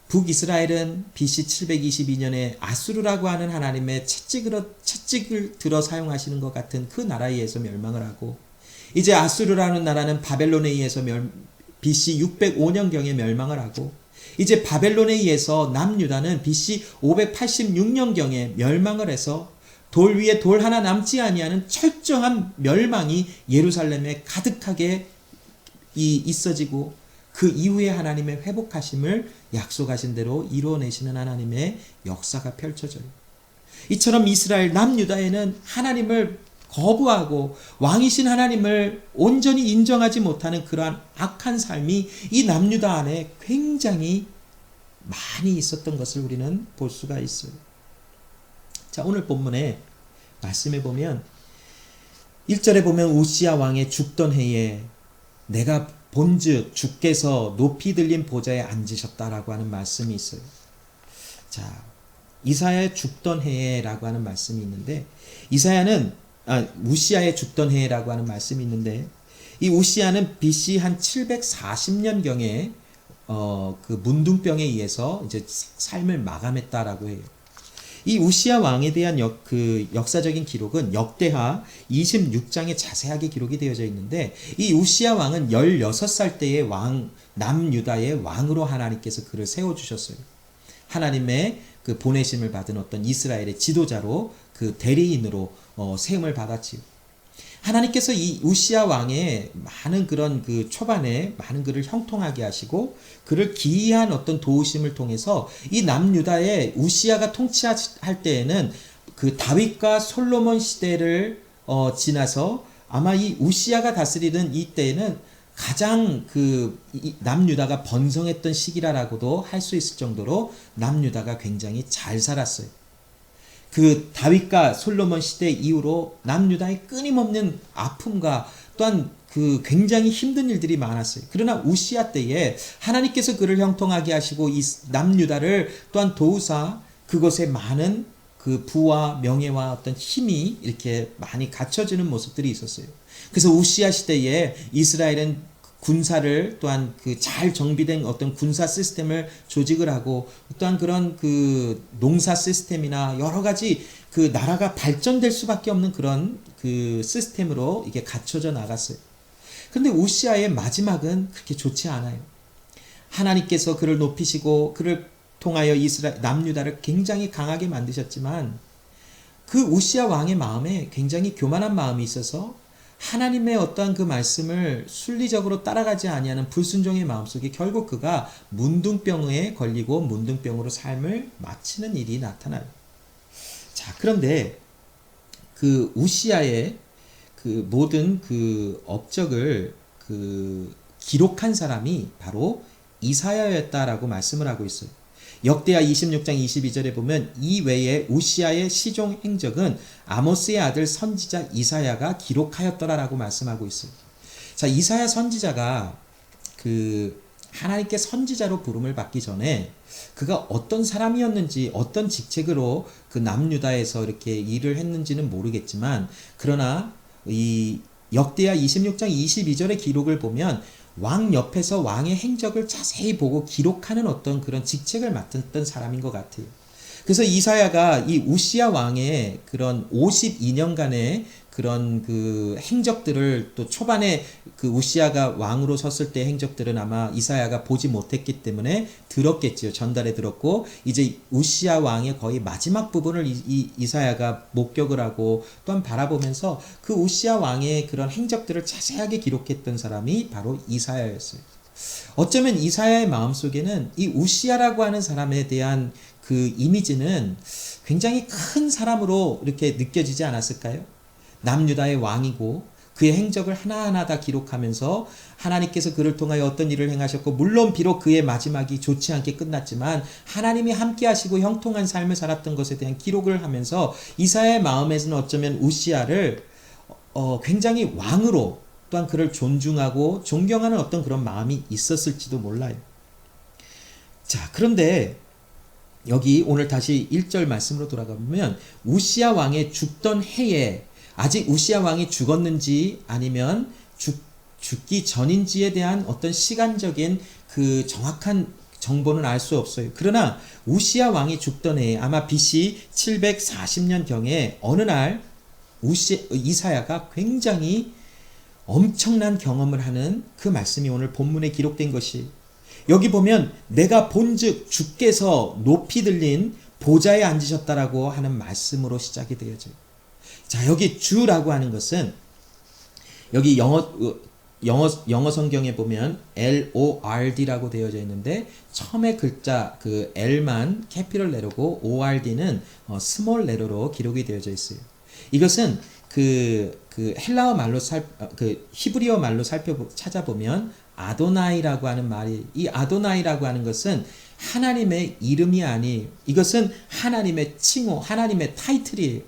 북이스라엘은 BC 722년에 아수르라고 하는 하나님의 채찍을 들어 사용하시는 것 같은 그 나라에 의해서 멸망을 하고, 이제 아수르라는 나라는 바벨론에 의해서 BC 605년경에 멸망을 하고, 이제 바벨론에 의해서 남유다는 BC 586년경에 멸망을 해서 돌 위에 돌 하나 남지 아니하는 철저한 멸망이 예루살렘에 가득하게 있어지고, 그 이후에 하나님의 회복하심을 약속하신 대로 이루어내시는 하나님의 역사가 펼쳐져요. 이처럼 이스라엘 남유다에는 하나님을 거부하고 왕이신 하나님을 온전히 인정하지 못하는 그러한 악한 삶이 이 남유다 안에 굉장히 많이 있었던 것을 우리는 볼 수가 있어요. 자, 오늘 본문에 말씀해 보면 1절에 보면 우시야 왕의 죽던 해에 내가 본즉 주께서 높이 들린 보좌에 앉으셨다라고 하는 말씀이 있어요. 자, 이사야의 죽던 해라고 하는 말씀이 있는데, 우시야의 죽던 해라고 하는 말씀이 있는데, 이 우시야는 BC 한 740년경에 그 문둥병에 의해서 이제 삶을 마감했다라고 해요. 이 우시야 왕에 대한 역사적인 기록은 역대하 26장에 자세하게 기록이 되어져 있는데, 이 우시야 왕은 16살 때의 남유다의 왕으로 하나님께서 그를 세워주셨어요. 하나님의 그 보내심을 받은 어떤 이스라엘의 지도자로, 그 대리인으로 세움을 받았지요. 하나님께서 이 우시야 왕의 많은 그런 그 초반에 많은 그를 형통하게 하시고 그를 기이한 어떤 도우심을 통해서 이 남유다의 우시야가 통치할 때에는 그 다윗과 솔로몬 시대를 지나서 아마 이 우시야가 다스리던 이때에는 가장 그 남유다가 번성했던 시기라고도 할 수 있을 정도로 남유다가 굉장히 잘 살았어요. 그 다윗과 솔로몬 시대 이후로 남유다의 끊임없는 아픔과 또한 그 굉장히 힘든 일들이 많았어요. 그러나 우시야 때에 하나님께서 그를 형통하게 하시고 이 남유다를 또한 도우사 그곳에 많은 그 부와 명예와 어떤 힘이 이렇게 많이 갖춰지는 모습들이 있었어요. 그래서 우시야 시대에 이스라엘은 군사를 또한 그 잘 정비된 어떤 군사 시스템을 조직을 하고 또한 그런 그 농사 시스템이나 여러 가지 그 나라가 발전될 수밖에 없는 그런 그 시스템으로 이게 갖춰져 나갔어요. 그런데 우시야의 마지막은 그렇게 좋지 않아요. 하나님께서 그를 높이시고 그를 통하여 남유다를 굉장히 강하게 만드셨지만 그 우시야 왕의 마음에 굉장히 교만한 마음이 있어서 하나님의 어떠한 그 말씀을 순리적으로 따라가지 아니하는 불순종의 마음속에 결국 그가 문둥병에 걸리고 문둥병으로 삶을 마치는 일이 나타나요. 자, 그런데 그 우시야의 그 모든 그 업적을 그 기록한 사람이 바로 이사야였다라고 말씀을 하고 있어요. 역대하 26장 22절에 보면 이 외에 우시야의 시종 행적은 아모스의 아들 선지자 이사야가 기록하였더라라고 말씀하고 있어요. 자, 이사야 선지자가 그 하나님께 선지자로 부름을 받기 전에 그가 어떤 사람이었는지 어떤 직책으로 그 남유다에서 이렇게 일을 했는지는 모르겠지만, 그러나 이 역대하 26장 22절의 기록을 보면 왕 옆에서 왕의 행적을 자세히 보고 기록하는 어떤 그런 직책을 맡았던 사람인 것 같아요. 그래서 이사야가 이 우시야 왕의 그런 52년간의 그런 그 행적들을 또 초반에 그 우시야가 왕으로 섰을 때 행적들은 아마 이사야가 보지 못했기 때문에 들었겠지요. 전달해 들었고 이제 우시야 왕의 거의 마지막 부분을 이사야가 목격을 하고 또한 바라보면서 그 우시야 왕의 그런 행적들을 자세하게 기록했던 사람이 바로 이사야였어요. 어쩌면 이사야의 마음속에는 이 우시야라고 하는 사람에 대한 그 이미지는 굉장히 큰 사람으로 이렇게 느껴지지 않았을까요? 남유다의 왕이고 그의 행적을 하나하나 다 기록하면서 하나님께서 그를 통하여 어떤 일을 행하셨고, 물론 비록 그의 마지막이 좋지 않게 끝났지만 하나님이 함께 하시고 형통한 삶을 살았던 것에 대한 기록을 하면서 이사야의 마음에서는 어쩌면 우시야를 굉장히 왕으로 또한 그를 존중하고 존경하는 어떤 그런 마음이 있었을지도 몰라요. 자, 그런데 여기 오늘 다시 1절 말씀으로 돌아가 보면 우시야 왕의 죽던 해에 아직 우시야 왕이 죽었는지 아니면 죽기 전인지에 대한 어떤 시간적인 그 정확한 정보는 알 수 없어요. 그러나 우시야 왕이 죽던 해에 아마 BC 740년경에 어느 날 이사야가 굉장히 엄청난 경험을 하는 그 말씀이 오늘 본문에 기록된 것이, 여기 보면 내가 본즉 주께서 높이 들린 보좌에 앉으셨다라고 하는 말씀으로 시작이 되어져요. 자, 여기 주라고 하는 것은 여기 영어 성경에 보면 LORD라고 되어져 있는데 처음에 글자 그 L만 캐피털 레터고 ORD는 스몰 레터로 기록이 되어져 있어요. 이것은 그 헬라어 말로 그 히브리어 말로 찾아보면 아도나이라고 하는 말이, 이 아도나이라고 하는 것은 하나님의 이름이 아니, 이것은 하나님의 칭호, 하나님의 타이틀이에요.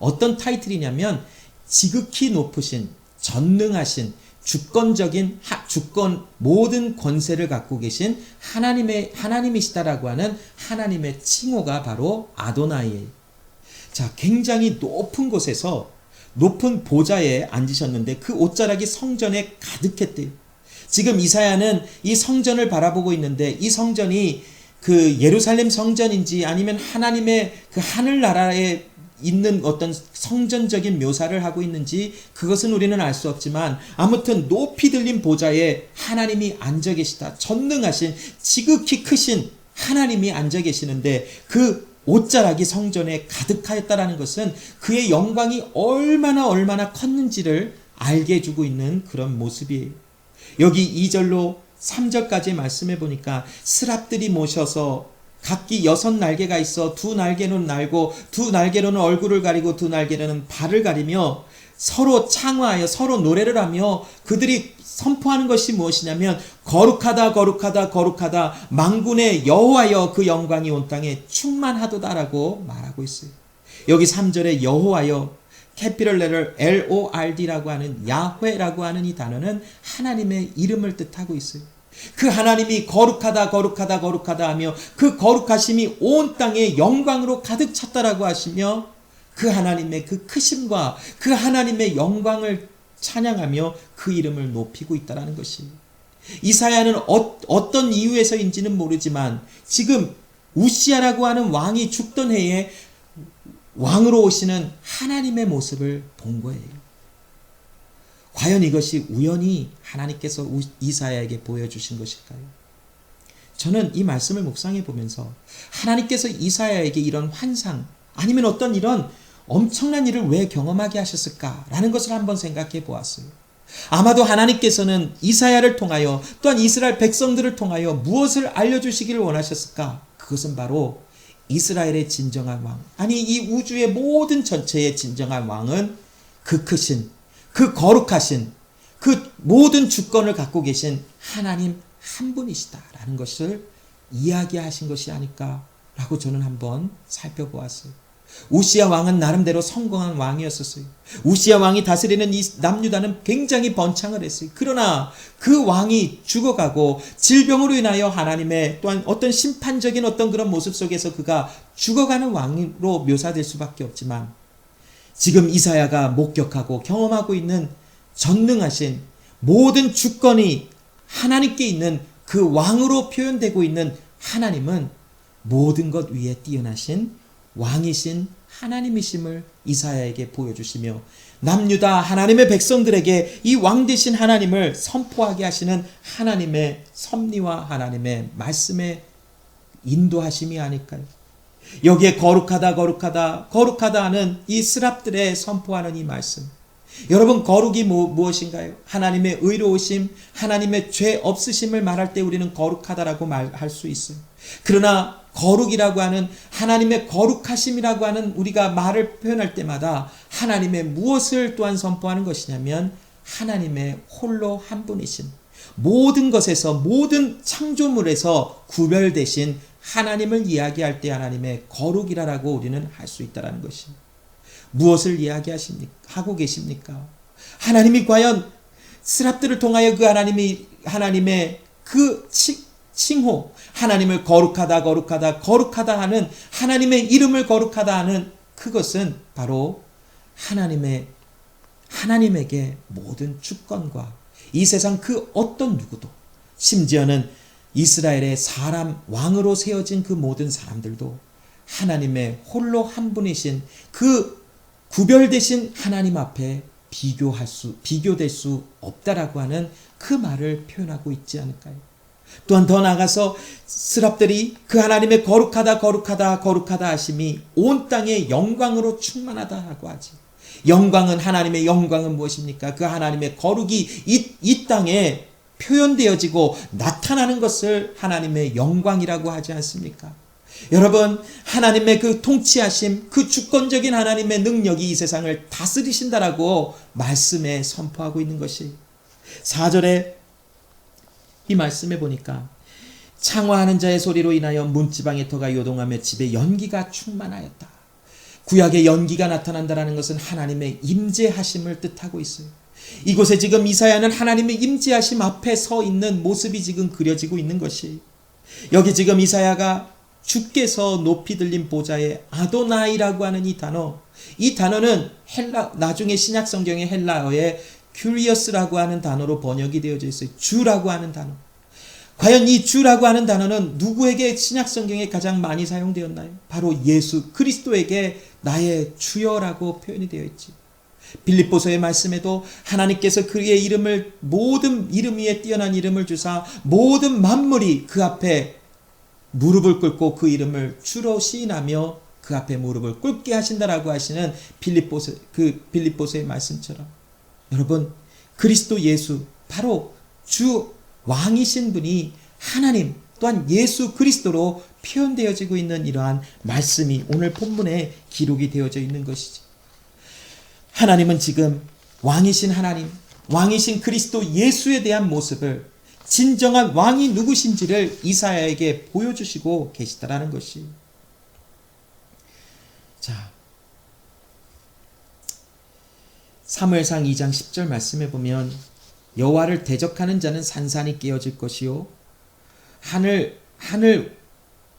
어떤 타이틀이냐면 지극히 높으신, 전능하신, 주권적인 주권 모든 권세를 갖고 계신 하나님이시다라고 하는 하나님의 칭호가 바로 아도나이예요. 자, 굉장히 높은 곳에서 높은 보좌에 앉으셨는데 그 옷자락이 성전에 가득했대요. 지금 이사야는 이 성전을 바라보고 있는데 이 성전이 그 예루살렘 성전인지 아니면 하나님의 그 하늘나라에 있는 어떤 성전적인 묘사를 하고 있는지 그것은 우리는 알 수 없지만 아무튼 높이 들린 보좌에 하나님이 앉아 계시다. 전능하신 지극히 크신 하나님이 앉아 계시는데 그 옷자락이 성전에 가득하였다라는 것은 그의 영광이 얼마나 컸는지를 알게 해주고 있는 그런 모습이에요. 여기 2절로 3절까지 말씀해 보니까 스랍들이 모셔서 각기 6날개가 있어 2날개는 날고 2날개로는 얼굴을 가리고 2날개로는 발을 가리며 서로 창화하여 서로 노래를 하며 그들이 선포하는 것이 무엇이냐면 거룩하다 거룩하다 거룩하다 만군의 여호와여 그 영광이 온 땅에 충만하도다라고 말하고 있어요. 여기 3절에 여호와여 캐피럴 레터 LORD라고 하는 야훼라고 하는 이 단어는 하나님의 이름을 뜻하고 있어요. 그 하나님이 거룩하다 거룩하다 거룩하다 하며 그 거룩하심이 온 땅에 영광으로 가득 찼다라고 하시며 그 하나님의 그 크심과 그 하나님의 영광을 찬양하며 그 이름을 높이고 있다는 것이 이사야는 어떤 이유에서인지는 모르지만 지금 우시아라고 하는 왕이 죽던 해에 왕으로 오시는 하나님의 모습을 본 거예요. 과연 이것이 우연히 하나님께서 이사야에게 보여주신 것일까요? 저는 이 말씀을 묵상해 보면서 하나님께서 이사야에게 이런 환상 아니면 어떤 이런 엄청난 일을 왜 경험하게 하셨을까라는 것을 한번 생각해 보았어요. 아마도 하나님께서는 이사야를 통하여 또한 이스라엘 백성들을 통하여 무엇을 알려주시기를 원하셨을까? 그것은 바로 이스라엘의 진정한 왕, 아니 이 우주의 모든 전체의 진정한 왕은 그 크신, 그 거룩하신, 그 모든 주권을 갖고 계신 하나님 한 분이시다라는 것을 이야기하신 것이 아닐까라고 저는 한번 살펴보았어요. 우시아 왕은 나름대로 성공한 왕이었었어요. 우시아 왕이 다스리는 이 남유다는 굉장히 번창을 했어요. 그러나 그 왕이 죽어가고 질병으로 인하여 하나님의 또한 어떤 심판적인 어떤 그런 모습 속에서 그가 죽어가는 왕으로 묘사될 수밖에 없지만 지금 이사야가 목격하고 경험하고 있는 전능하신 모든 주권이 하나님께 있는 그 왕으로 표현되고 있는 하나님은 모든 것 위에 뛰어나신 왕이신 하나님이심을 이사야에게 보여주시며 남유다 하나님의 백성들에게 이 왕 되신 하나님을 선포하게 하시는 하나님의 섭리와 하나님의 말씀의 인도하심이 아닐까요? 여기에 거룩하다 거룩하다 거룩하다 하는 이 스랍들의 선포하는 이 말씀, 여러분 거룩이 무엇인가요? 하나님의 의로우심, 하나님의 죄 없으심을 말할 때 우리는 거룩하다라고 말할 수 있어요. 그러나 거룩이라고 하는 하나님의 거룩하심이라고 하는 우리가 말을 표현할 때마다 하나님의 무엇을 또한 선포하는 것이냐면 하나님의 홀로 한 분이신, 모든 것에서 모든 창조물에서 구별되신 하나님을 이야기할 때 하나님의 거룩이라고 우리는 할 수 있다는 것입니다. 무엇을 하고 계십니까? 하나님이 과연 스랍들을 통하여 그 하나님의 그 칭호, 하나님을 거룩하다 거룩하다 거룩하다 하는 하나님의 이름을 거룩하다 하는 그것은 바로 하나님에게 모든 주권과 이 세상 그 어떤 누구도, 심지어는 이스라엘의 사람 왕으로 세워진 그 모든 사람들도 하나님의 홀로 한 분이신 그 구별되신 하나님 앞에 비교될 수 없다라고 하는 그 말을 표현하고 있지 않을까요? 또한 더 나아가서 스랍들이 그 하나님의 거룩하다 거룩하다 거룩하다 하심이 온 땅의 영광으로 충만하다라고 하지. 영광은, 하나님의 영광은 무엇입니까? 그 하나님의 거룩이 이 땅에 표현되어지고 나타나는 것을 하나님의 영광이라고 하지 않습니까? 여러분, 하나님의 그 통치하심, 그 주권적인 하나님의 능력이 이 세상을 다스리신다라고 말씀에 선포하고 있는 것이 4절에 이 말씀에 보니까 창화하는 자의 소리로 인하여 문지방의 터가 요동하며 집에 연기가 충만하였다. 구약의 연기가 나타난다는 것은 하나님의 임재하심을 뜻하고 있어요. 이곳에 지금 이사야는 하나님의 임재하심 앞에 서 있는 모습이 지금 그려지고 있는 것이, 여기 지금 이사야가 주께서 높이 들린 보좌에 아도나이라고 하는 이 단어는 나중에 신약 성경의 헬라어에 큐리어스라고 하는 단어로 번역이 되어져 있어요. 주라고 하는 단어. 과연 이 주라고 하는 단어는 누구에게 신약 성경에 가장 많이 사용되었나요? 바로 예수 그리스도에게 나의 주여라고 표현이 되어 있지. 빌립보서의 말씀에도 하나님께서 그의 이름을 모든 이름 위에 뛰어난 이름을 주사 모든 만물이 그 앞에 무릎을 꿇고 그 이름을 주로 시인하며 그 앞에 무릎을 꿇게 하신다라고 하시는 빌립보서의 말씀처럼 여러분 그리스도 예수 바로 주 왕이신 분이 하나님 또한 예수 그리스도로 표현되어지고 있는 이러한 말씀이 오늘 본문에 기록이 되어져 있는 것이지. 하나님은 지금 왕이신 하나님, 왕이신 그리스도 예수에 대한 모습을 진정한 왕이 누구신지를 이사야에게 보여주시고 계시다라는 것이. 자, 사무엘상 2장 10절 말씀해 보면 여호와를 대적하는 자는 산산이 깨어질 것이요 하늘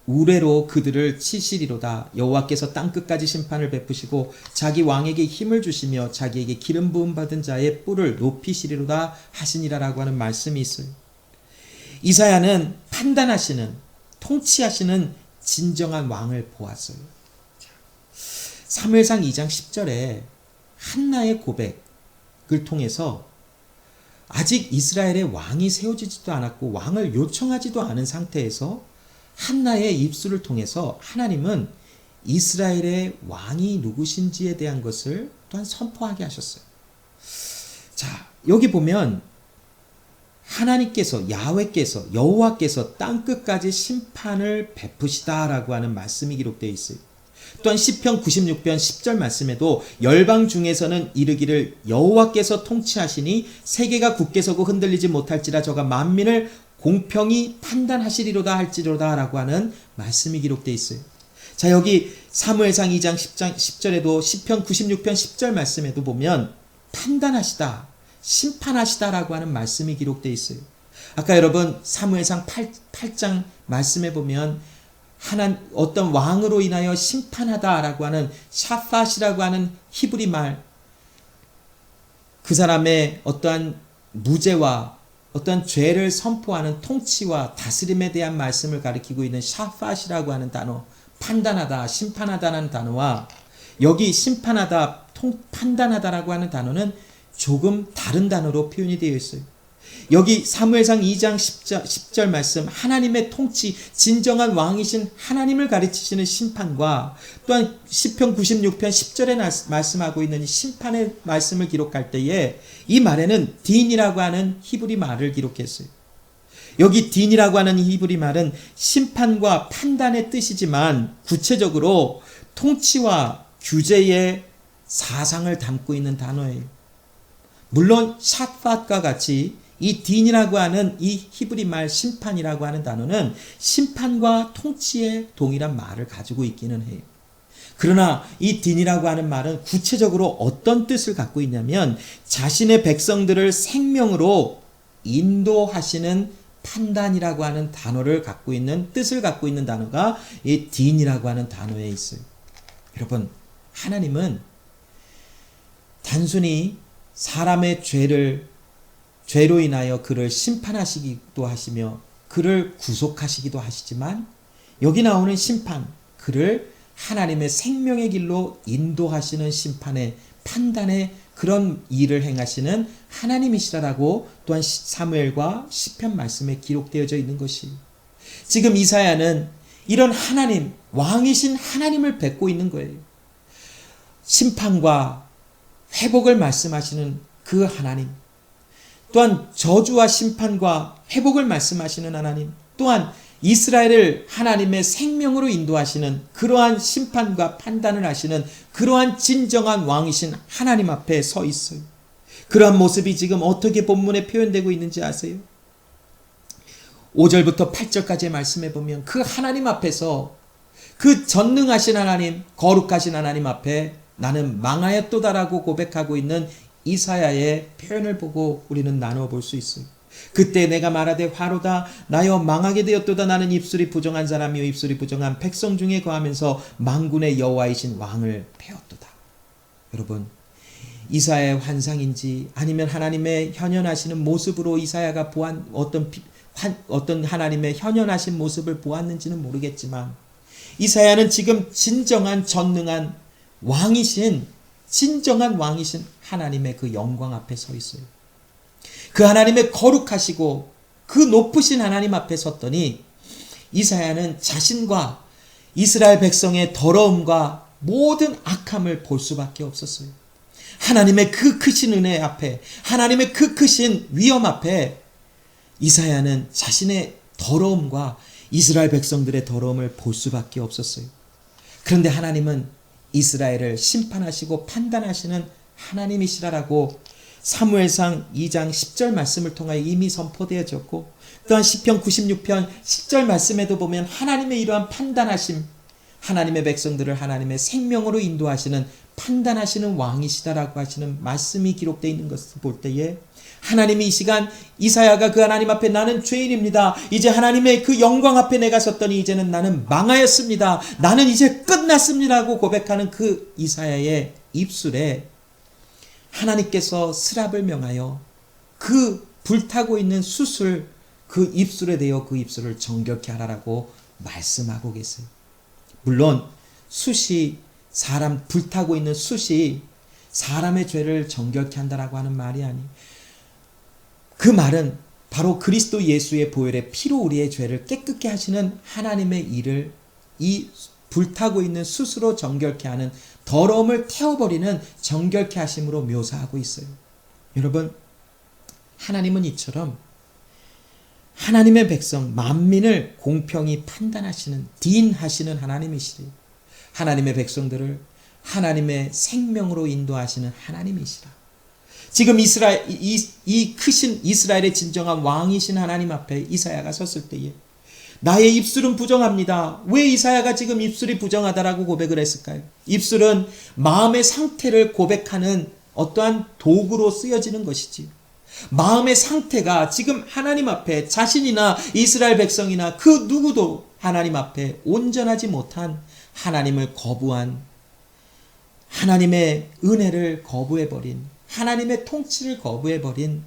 우레로 그들을 치시리로다. 여호와께서 땅끝까지 심판을 베푸시고 자기 왕에게 힘을 주시며 자기에게 기름 부음 받은 자의 뿔을 높이시리로다 하시니라라고 하는 말씀이 있어요. 이사야는 판단하시는 통치하시는 진정한 왕을 보았어요. 사무엘상 2장 10절에 한나의 고백을 통해서 아직 이스라엘의 왕이 세워지지도 않았고 왕을 요청하지도 않은 상태에서 한나의 입술을 통해서 하나님은 이스라엘의 왕이 누구신지에 대한 것을 또한 선포하게 하셨어요. 자, 여기 보면 하나님께서 여호와께서 땅끝까지 심판을 베푸시다라고 하는 말씀이 기록되어 있어요. 또한 시편 96편 10절 말씀에도 열방 중에서는 이르기를 여호와께서 통치하시니 세계가 굳게 서고 흔들리지 못할지라 저가 만민을 공평히 판단하시리로다 할지로다 라고 하는 말씀이 기록되어 있어요. 자, 여기 사무엘상 2장 10절에도 시편 96편 10절 말씀에도 보면 판단하시다, 심판하시다 라고 하는 말씀이 기록되어 있어요. 아까 여러분 사무엘상 8장 말씀에 보면 어떤 왕으로 인하여 심판하다라고 하는 샤팟이라고 하는 히브리 말, 그 사람의 어떠한 무죄와 어떠한 죄를 선포하는 통치와 다스림에 대한 말씀을 가리키고 있는 샤팟이라고 하는 단어, 판단하다, 심판하다라는 단어와 여기 심판하다, 판단하다라고 하는 단어는 조금 다른 단어로 표현이 되어 있어요. 여기 사무엘상 2장 10절 말씀, 하나님의 통치, 진정한 왕이신 하나님을 가르치시는 심판과 또한 시편 96편 10절에 말씀하고 있는 심판의 말씀을 기록할 때에 이 말에는 딘이라고 하는 히브리 말을 기록했어요. 여기 딘이라고 하는 히브리 말은 심판과 판단의 뜻이지만 구체적으로 통치와 규제의 사상을 담고 있는 단어예요. 물론 샷팟과 같이 이 딘이라고 하는 이 히브리 말 심판이라고 하는 단어는 심판과 통치의 동일한 말을 가지고 있기는 해요. 그러나 이 딘이라고 하는 말은 구체적으로 어떤 뜻을 갖고 있냐면 자신의 백성들을 생명으로 인도하시는 판단이라고 하는 단어를 갖고 있는 뜻을 갖고 있는 단어가 이 딘이라고 하는 단어에 있어요. 여러분, 하나님은 단순히 사람의 죄로 인하여 그를 심판하시기도 하시며 그를 구속하시기도 하시지만 여기 나오는 심판, 그를 하나님의 생명의 길로 인도하시는 심판의 판단의 그런 일을 행하시는 하나님이시라고 또한 사무엘과 시편 말씀에 기록되어져 있는 것이, 지금 이사야는 이런 하나님, 왕이신 하나님을 뵙고 있는 거예요. 심판과 회복을 말씀하시는 그 하나님, 또한 저주와 심판과 회복을 말씀하시는 하나님, 또한 이스라엘을 하나님의 생명으로 인도하시는 그러한 심판과 판단을 하시는 그러한 진정한 왕이신 하나님 앞에 서 있어요. 그러한 모습이 지금 어떻게 본문에 표현되고 있는지 아세요? 5절부터 8절까지의 말씀에 보면 그 하나님 앞에서, 그 전능하신 하나님, 거룩하신 하나님 앞에 나는 망하였도다라고 고백하고 있는 이사야의 표현을 보고 우리는 나누어 볼 수 있어요. 그때 내가 말하되 화로다 나여 망하게 되었도다. 나는 입술이 부정한 사람이요 입술이 부정한 백성 중에 거하면서 만군의 여호와이신 왕을 배웠도다. 여러분, 이사야의 환상인지 아니면 하나님의 현현하시는 모습으로 이사야가 보한 어떤 어떤 하나님의 현현하신 모습을 보았는지는 모르겠지만 이사야는 지금 진정한 전능한 왕이신 진정한 왕이신 하나님의 그 영광 앞에 서 있어요. 그 하나님의 거룩하시고 그 높으신 하나님 앞에 섰더니 이사야는 자신과 이스라엘 백성의 더러움과 모든 악함을 볼 수밖에 없었어요. 하나님의 그 크신 은혜 앞에, 하나님의 그 크신 위엄 앞에 이사야는 자신의 더러움과 이스라엘 백성들의 더러움을 볼 수밖에 없었어요. 그런데 하나님은 이스라엘을 심판하시고 판단하시는 하나님이시라라고 사무엘상 2장 10절 말씀을 통하여 이미 선포되어졌고, 또한 시편 96편 10절 말씀에도 보면 하나님의 이러한 판단하심, 하나님의 백성들을 하나님의 생명으로 인도하시는 판단하시는 왕이시다라고 하시는 말씀이 기록되어 있는 것을 볼 때에 하나님이 이 시간 이사야가 그 하나님 앞에 나는 죄인입니다. 이제 하나님의 그 영광 앞에 내가 섰더니 이제는 나는 망하였습니다. 나는 이제 끝났습니다라고 고백하는 그 이사야의 입술에 하나님께서 스랍을 명하여 그 불타고 있는 숯을 그 입술에 대어 그 입술을 정결케 하라라고 말씀하고 계세요. 물론 숯이 사람 불타고 있는 숯이 사람의 죄를 정결케 한다라고 하는 말이 아니, 그 말은 바로 그리스도 예수의 보혈의 피로 우리의 죄를 깨끗게 하시는 하나님의 일을 이 불타고 있는 숯으로 정결케 하는, 더러움을 태워버리는 정결케 하심으로 묘사하고 있어요. 여러분, 하나님은 이처럼 하나님의 백성 만민을 공평히 판단하시는 딘하시는 하나님이시래요. 하나님의 백성들을 하나님의 생명으로 인도하시는 하나님이시라. 지금 이 크신 이스라엘의 진정한 왕이신 하나님 앞에 이사야가 섰을 때에 나의 입술은 부정합니다. 왜 이사야가 지금 입술이 부정하다라고 고백을 했을까요? 입술은 마음의 상태를 고백하는 어떠한 도구로 쓰여지는 것이지, 마음의 상태가 지금 하나님 앞에 자신이나 이스라엘 백성이나 그 누구도 하나님 앞에 온전하지 못한, 하나님을 거부한, 하나님의 은혜를 거부해버린, 하나님의 통치를 거부해버린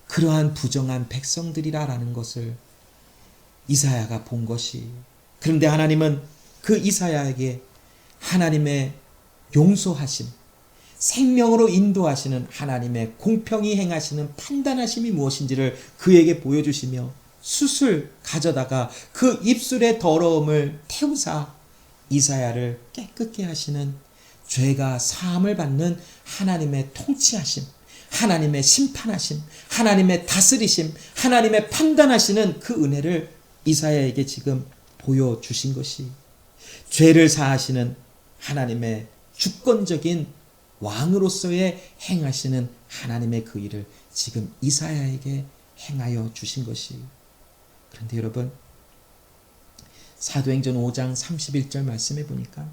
그러한 부정한 백성들이라는 것을 이사야가 본 것이. 그런데 하나님은 그 이사야에게 하나님의 용서하심, 생명으로 인도하시는 하나님의 공평히 행하시는 판단하심이 무엇인지를 그에게 보여주시며 숯을 가져다가 그 입술의 더러움을 태우사 이사야를 깨끗게 하시는, 죄가 사함을 받는 하나님의 통치하심, 하나님의 심판하심, 하나님의 다스리심, 하나님의 판단하시는 그 은혜를 이사야에게 지금 보여주신 것이, 죄를 사하시는 하나님의 주권적인 왕으로서의 행하시는 하나님의 그 일을 지금 이사야에게 행하여 주신 것이. 그런데 여러분, 사도행전 5장 31절 말씀해 보니까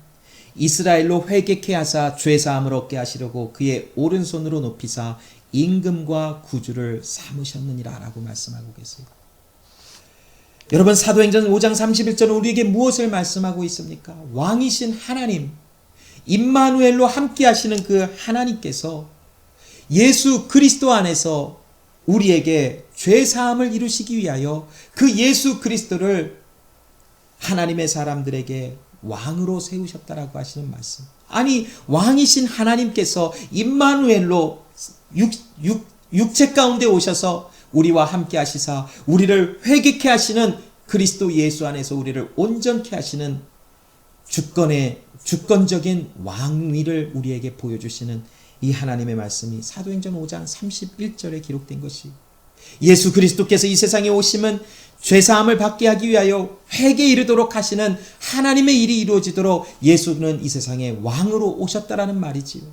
이스라엘로 회개케 하사 죄사함을 얻게 하시려고 그의 오른손으로 높이사 임금과 구주를 삼으셨느니라 라고 말씀하고 계세요. 여러분, 사도행전 5장 31절은 우리에게 무엇을 말씀하고 있습니까? 왕이신 하나님, 임마누엘로 함께 하시는 그 하나님께서 예수 그리스도 안에서 우리에게 죄사함을 이루시기 위하여 그 예수 그리스도를 하나님의 사람들에게 왕으로 세우셨다라고 하시는 말씀. 아니, 왕이신 하나님께서 임마누엘로 육체 가운데 오셔서 우리와 함께 하시사 우리를 회개케 하시는, 그리스도 예수 안에서 우리를 온전케 하시는 주권적인 왕위를 우리에게 보여주시는 이 하나님의 말씀이 사도행전 5장 31절에 기록된 것이, 예수 그리스도께서 이 세상에 오심은 죄사함을 받게 하기 위하여 회개에 이르도록 하시는 하나님의 일이 이루어지도록 예수는 이 세상에 왕으로 오셨다라는 말이지요.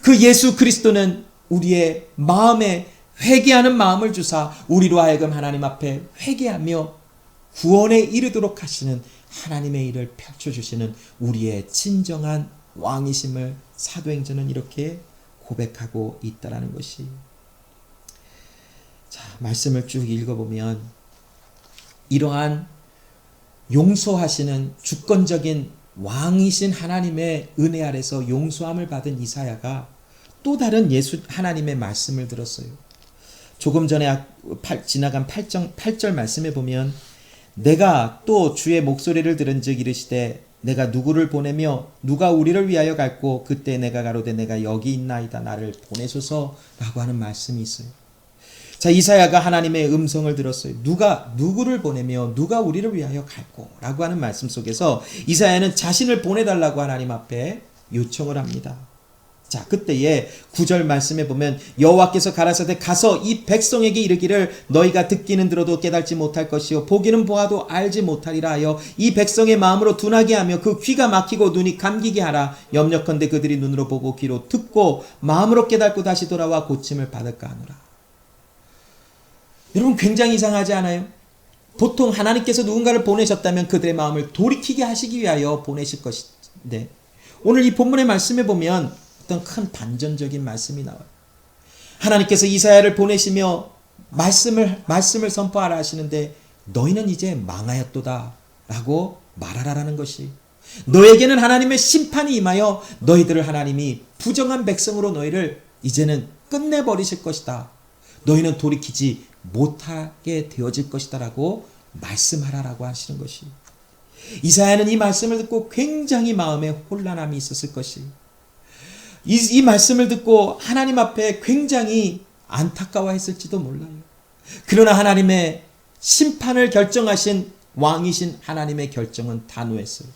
그 예수 그리스도는 우리의 마음에 회개하는 마음을 주사 우리로 하여금 하나님 앞에 회개하며 구원에 이르도록 하시는 하나님의 일을 펼쳐주시는 우리의 진정한 왕이심을 사도행전은 이렇게 고백하고 있다라는 것이. 자, 말씀을 쭉 읽어보면 이러한 용서하시는 주권적인 왕이신 하나님의 은혜 아래서 용서함을 받은 이사야가 또 다른 하나님의 말씀을 들었어요. 조금 전에 지나간 8절 말씀에 보면 내가 또 주의 목소리를 들은즉 이르시되 내가 누구를 보내며 누가 우리를 위하여 갈고 그때 내가 가로되 내가 여기 있나이다 나를 보내소서라고 하는 말씀이 있어요. 자, 이사야가 하나님의 음성을 들었어요. 누구를 보내며 누가 우리를 위하여 갈고 라고 하는 말씀 속에서 이사야는 자신을 보내달라고 하나님 앞에 요청을 합니다. 자, 그때에 9절 말씀에 보면 여호와께서 가라사대 가서 이 백성에게 이르기를 너희가 듣기는 들어도 깨달지 못할 것이요 보기는 보아도 알지 못하리라 하여 이 백성의 마음으로 둔하게 하며 그 귀가 막히고 눈이 감기게 하라. 염려컨대 그들이 눈으로 보고 귀로 듣고 마음으로 깨닫고 다시 돌아와 고침을 받을까 하노라. 여러분, 굉장히 이상하지 않아요? 보통 하나님께서 누군가를 보내셨다면 그들의 마음을 돌이키게 하시기 위하여 보내실 것인데 오늘 이 본문의 말씀에 보면 어떤 큰 반전적인 말씀이 나와요. 하나님께서 이사야를 보내시며 말씀을 선포하라 하시는데 너희는 이제 망하였도다 라고 말하라라는 것이, 너에게는 하나님의 심판이 임하여 너희들을 하나님이 부정한 백성으로 너희를 이제는 끝내버리실 것이다. 너희는 돌이키지 못하게 되어질 것이다 라고 말씀하라라고 하시는 것이, 이사야는 이 말씀을 듣고 굉장히 마음에 혼란함이 있었을 것이, 이 말씀을 듣고 하나님 앞에 굉장히 안타까워했을지도 몰라요. 그러나 하나님의 심판을 결정하신 왕이신 하나님의 결정은 단호했어요.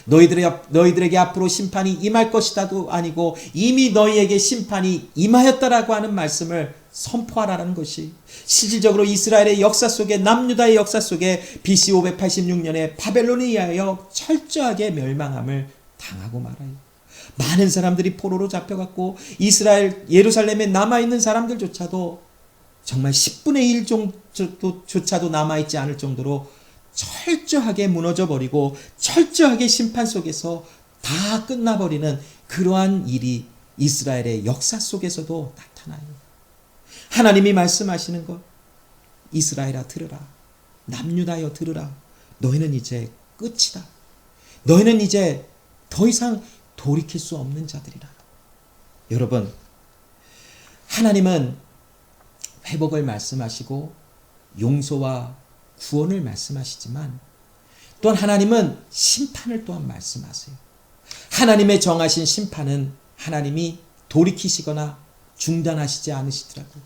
너희들에게 앞으로 심판이 임할 것이다도 아니고 이미 너희에게 심판이 임하였다라고 하는 말씀을 선포하라는 것이, 실질적으로 이스라엘의 역사 속에, 남유다의 역사 속에 BC 586년에 바벨론에 의하여 철저하게 멸망함을 당하고 말아요. 많은 사람들이 포로로 잡혀갔고 이스라엘 예루살렘에 남아있는 사람들조차도 정말 10분의 1 정도조차도 남아있지 않을 정도로 철저하게 무너져버리고 철저하게 심판 속에서 다 끝나버리는 그러한 일이 이스라엘의 역사 속에서도 나타나요. 하나님이 말씀하시는 것, 이스라엘아 들으라, 남유다여 들으라, 너희는 이제 끝이다. 너희는 이제 더 이상 돌이킬 수 없는 자들이라. 여러분, 하나님은 회복을 말씀하시고 용서와 구원을 말씀하시지만 또한 하나님은 심판을 또한 말씀하세요. 하나님의 정하신 심판은 하나님이 돌이키시거나 중단하시지 않으시더라고요.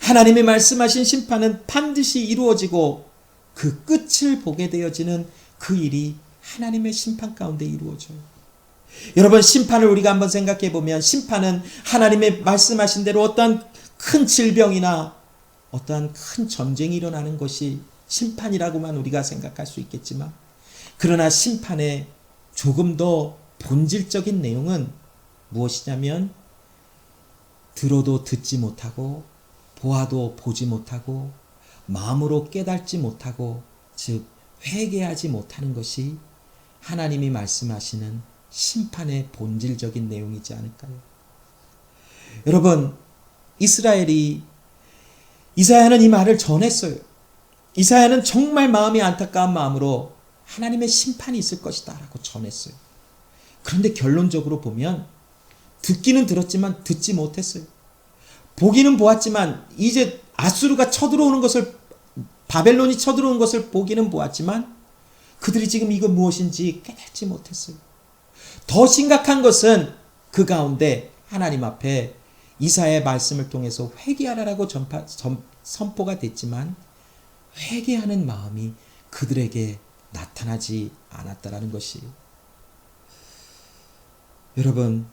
하나님의 말씀하신 심판은 반드시 이루어지고 그 끝을 보게 되어지는 그 일이 하나님의 심판 가운데 이루어져요. 여러분, 심판을 우리가 한번 생각해 보면 심판은 하나님의 말씀하신 대로 어떠한 큰 질병이나 어떠한 큰 전쟁이 일어나는 것이 심판이라고만 우리가 생각할 수 있겠지만, 그러나 심판의 조금 더 본질적인 내용은 무엇이냐면 들어도 듣지 못하고 보아도 보지 못하고 마음으로 깨닫지 못하고, 즉 회개하지 못하는 것이 하나님이 말씀하시는 심판의 본질적인 내용이지 않을까요? 여러분, 이사야는 이 말을 전했어요. 이사야는 정말 마음이 안타까운 마음으로 하나님의 심판이 있을 것이다 라고 전했어요. 그런데 결론적으로 보면 듣기는 들었지만 듣지 못했어요. 보기는 보았지만 이제 아수르가 쳐들어오는 것을, 바벨론이 쳐들어오는 것을 보기는 보았지만 그들이 지금 이거 무엇인지 깨닫지 못했어요. 더 심각한 것은 그 가운데 하나님 앞에 이사야의 말씀을 통해서 회개하라라고 선포가 됐지만 회개하는 마음이 그들에게 나타나지 않았다라는 것이, 여러분,